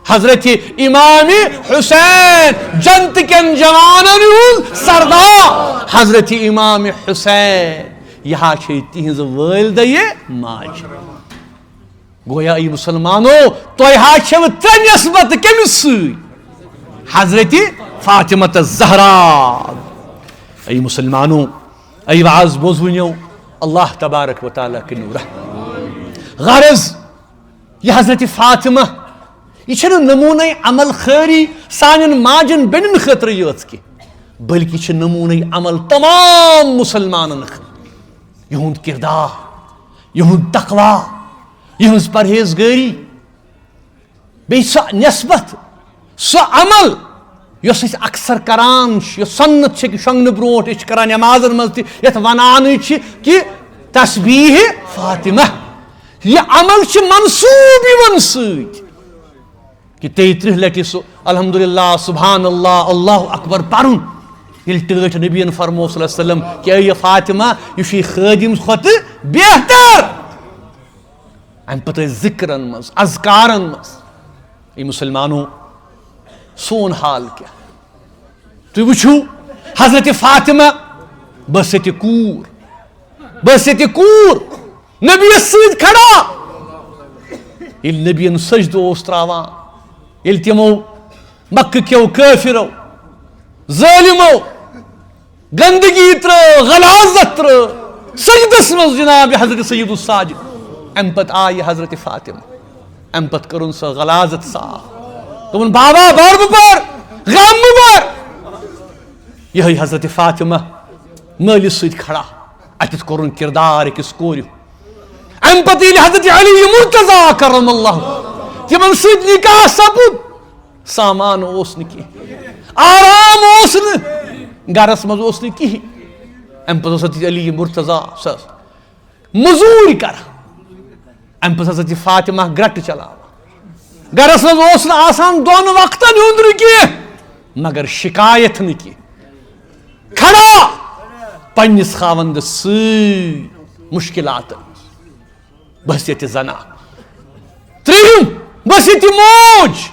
حضرت امام حسین جنت کٮ۪ن جوانن ہُنٛد سردار حضرت امام حسین یہِ ہا چھِ تہذ والدہ ماجدہ. گویا ای مسلمانو تۄہہِ ہا چھَو ترٛےٚ نسبت کٔمِس سۭتۍ؟ حضرت فاطمہ الزہرا. ای مسلمانو ای واز بوزوٕنیو اللہ تبارک و تعالیٰ کٔرِنو رحم. غرض یہ حضرت فاطمہ یہ چھنہٕ نموٗنَے عمل خٲری سانٮ۪ن ماجن بیٚنٮ۪ن خٲطرٕ یٲژ کینٛہہ بلکہ چھِ نموٗنَے عمل تمام مسلمانن خٲطرٕ. یِہُنٛد کردار یِہُنٛد تقوا یِہٕنٛز پرہیزگٲری بیٚیہِ سۄ نسبت سۄ عمل یۄس أسۍ اکثر کران چھِ یۄس سنت چھِ کہِ شۄنٛگنہٕ برونٛٹھ أسۍ چھِ کران نٮ۪مازن منٛز تہِ یتھ ونان چھِ کہِ تسبیح فاطمہ. یہ عمل چھِ منصوٗب یِمن سۭتۍ کہ 33 لٹہِ سُہ الحمدللہ سبحان اللہ اللہ اکبر پرُن ییٚلہِ ٹٲٹھۍ نبیَن فرموو صلی اللہ علیہ وسلم کہ اے فاطمہ یہِ چھُے خٲدِم کھۄتہٕ بہتر. امہِ پتہٕ ٲسۍ ذکرن منٛز اذکارن منٛز. ای مسلمانو سون حال کیٛاہ تُہۍ وٕچھِو حضرت فاطمہ بہٕ ٲسۍ ییٚتہِ کوٗر نبیَس سۭتۍ کھڑا ییٚلہِ نبیَن سجدٕ اوس تراوان ییٚلہِ تِمو مکہٕ کیو کٲفِرو ظٲلمو گندگی ترٲو غلاظت ترٲو سجدس منٛز جناب حضرت سید الساجد. امہِ پتہٕ آیہِ حضرت فاطمہ امہِ پتہٕ کٔرٕن سۄ غلاظت صاف دوٚپُن بابا بر بہٕ پر غم مہٕ بر. یِہے حضرت فاطمہ مٲلِس سۭتۍ کھڑا اتٮ۪تھ کوٚرُن کردار أکِس کورِ. امہِ پتہٕ ییٚلہِ حضرت علی مرتضی کرم اللہ تِمن سۭتۍ نکاح سپُد سامان اوس نہ کینٛہہ آرام اوس نہٕ گرس منٛز اوس نہٕ کِہیٖنۍ امہِ پتہٕ اوس حضرت علی مرتضیٰ سۄ موٚزوٗرۍ کران امہِ پتہٕ حضرت فاطمہ گرٹہٕ چلاوان گرس منٛز اوس نہٕ آسان دۄن وقتن ہُنٛد نہٕ کینٛہہ مگر شکایت نہٕ کینٛہہ کھڑا پننِس خاوندس سۭتۍ مُشکلاتن بہٕ ٲسۍ ییٚتہِ زنان ترٛیٚیِم بہٕ ٲسۍ ییٚتہِ موج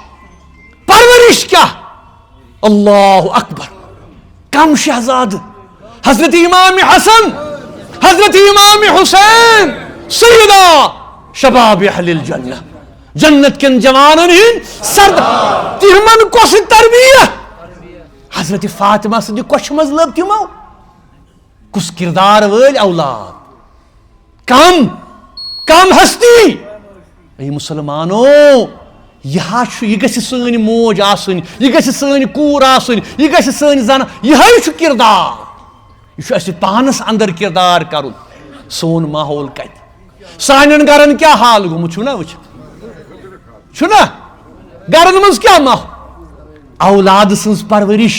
پرورش کیٛاہ اللہ اکبر کم شہزادٕ حضرت امام حسن حضرت امام حسین سیدہ شباب اہل الجنہ جنت کن جوانن ہند سردار تِمن کۄس تربیت حضرت فاطمہ سٕنٛدِ کۄچھِ منٛز لٔب تِمو کُس کردار وٲلۍ اولاد کم ہستی اے مسلمانو یہ گژھِ سٲنۍ موج آسٕنۍ یہ گژھِ سٲنۍ کوٗر آسٕنۍ یہ گژھِ سٲنۍ زنان یِہے چھُ کردار یہ چھُ اَسہِ پانس اندر کردار کرُن سون ماحول کتہِ سانٮ۪ن گرن کیٛاہ حال گوٚمُت چھُو نا وٕچھان چھُنا گرن منٛز کیٛاہ ماحول اولاد سٕنٛز پرورش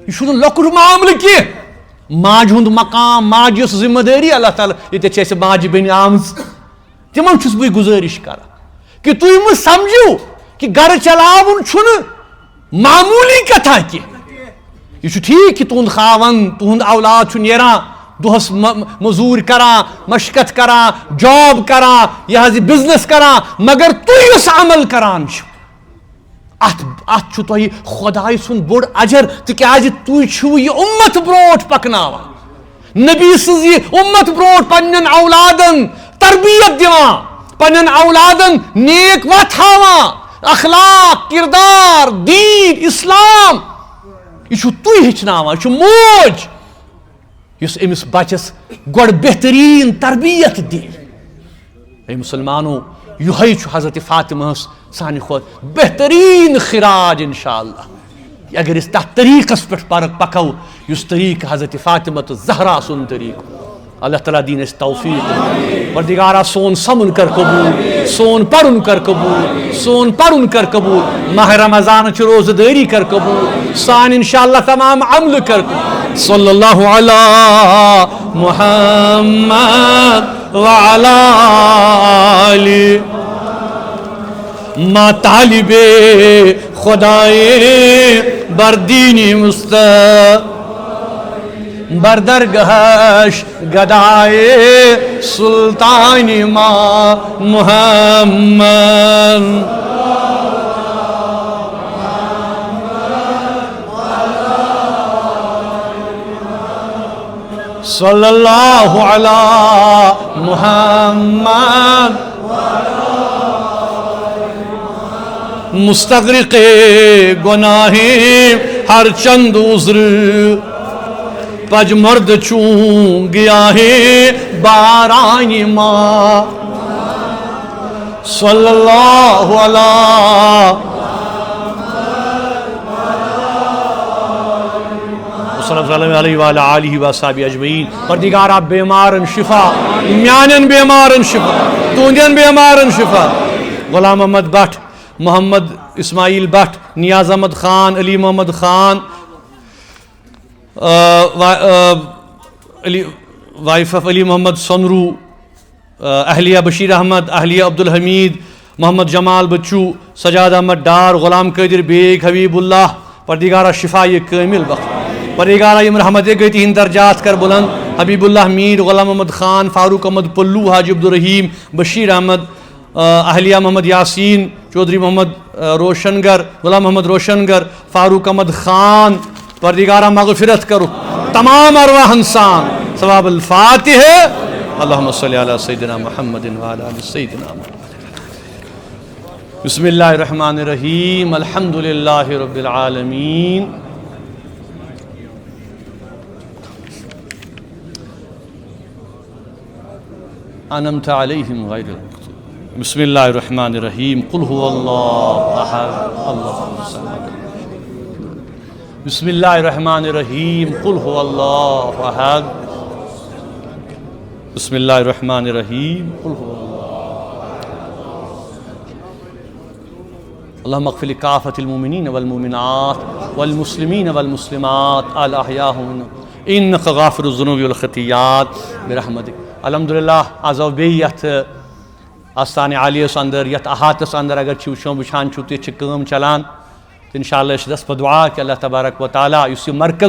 یہ چھُنہٕ لۄکُٹ معاملہٕ کینٛہہ ماجہِ ہُنٛد مقام ماجہِ یۄس ذمہٕ دٲری اللہ تعالیٰ ییٚتٮ۪تھ چھِ اَسہِ ماجہِ بیٚنہِ آمٕژ تِمن چھُس بہٕ گُزٲرِش کران کہ تُہۍ مہٕ سمجھِو کہ گرٕ چلاوُن چھُنہٕ معموٗلی کتھا کینٛہہ یہ چھُ ٹھیٖک کہ تُہُنٛد خاوند تُہُنٛد اولاد چھُ نیران دۄہس موٚزوٗرۍ کران مشقت کران جاب کران یہ حظ یہِ بِزنس کران مگر تُہۍ یُس عمل کران چھِو اتھ چھُ تۄہہِ خۄداے سُنٛد بوٚڑ اجر تِکیٛازِ تُہۍ چھِو یہِ اُمت برونٛٹھ پکناوان نبی سٕنٛز یہِ اُمت برونٛٹھ پننٮ۪ن اولادن تربیت دِوان پننٮ۪ن اولادن نیک وتھ ہاوان اخلاق کردار دیٖن اسلام یہ چھُو تُہۍ ہیٚچھناوان یہِ چھُ موج یُس أمِس بچس گۄڈٕ بہتریٖن تربیت دِ اے مُسلمانو یِہوٚے چھُ حضرت فاطمہس سانہِ کھۄتہٕ بہتریٖن خراج انشاء اللہ اگر أسۍ تتھ طریٖقس پٮ۪ٹھ پکو یُس طریٖقہٕ حضرت فاطمہ تہٕ زہرا سُنٛد طریٖقہٕ اللہ تعالیٰ دِیِن اَسہِ توفیٖق پروردگارا سون سمن کر قبوٗل سون پرُن کر قبوٗل سون پرُن کر قبوٗل ماہ رمضانٕچ روزٕ دٲری کر قبوٗل سانہِ انشاء اللہ تمام عملہٕ کر قبوٗل صلی اللہ علی محمد وعلی آلہ ما طالب خدائے بردینی مصطفی بردرگاہش گدائے سلطان ما محمد صلی اللہ علی محمد مستغرق گناہ ہر چند عذر پجمرد چون گیا ہے باران ماں صلی اللہ علیہ وآلہ آلہ وصحبہ اجمعین پروردگارا بیمارن شفا میانن بیمارن شفا تہندین بیمارن شفا غلام محمد بٹ محمد اسماعیل بٹ نیاز احمد خان علی محمد خان وائف آف علی محمد سنرو اہلیہ بشیر احمد اہلیہ عبدالحمید محمد جمال بچو سجاد احمد ڈار غلام قادر بیگ حبیب اللہ پروردگارا شفا کامل بخش پروردگارا یم رحمت گئی تہند درجات کر بلند حبیب اللہ میر غلام محمد خان فاروق احمد پلو حاجی عبدالرحیم بشیر احمد اہلیہ محمد یاسین چودھری محمد روشنگر غلام محمد روشنگر فاروق احمد خان پروردگارا مغفرت کرو تمام ارواح انسان ثواب الفاتحہ اللہم صلی علی سیدنا محمد وعلی آل سیدنا محمد بسم اللہ الرحمن الرحیم الحمد للہ رب العالمین انعمت علیہم غیر المغضوب بسم اللہ الرحمن الرحیم قل هو اللہ احد اللہ الصمد بسم اللہ الرحمن الرحیم قل هو اللہ احد بسم اللہ الرحمن الرحیم قل هو اللہ اللهم اغفر لكافة المؤمنين والمؤمنات والمسلمين والمسلمات الأحياء منهم إنك غافر الذنوب والخطيئات برحمتك. الحمدللہ آز آو بیٚیہِ یتھ آستانہِ عالیَس اندر یتھ احاطس اندر اگر وٕچھان چھُو تہٕ ییٚتہِ چھِ کٲم چلان تہٕ انشاءاللہ أسۍ چھِ دَس پتہٕ دعا کہ اللہ تبارک و تعالیٰ یُس یہِ مرکز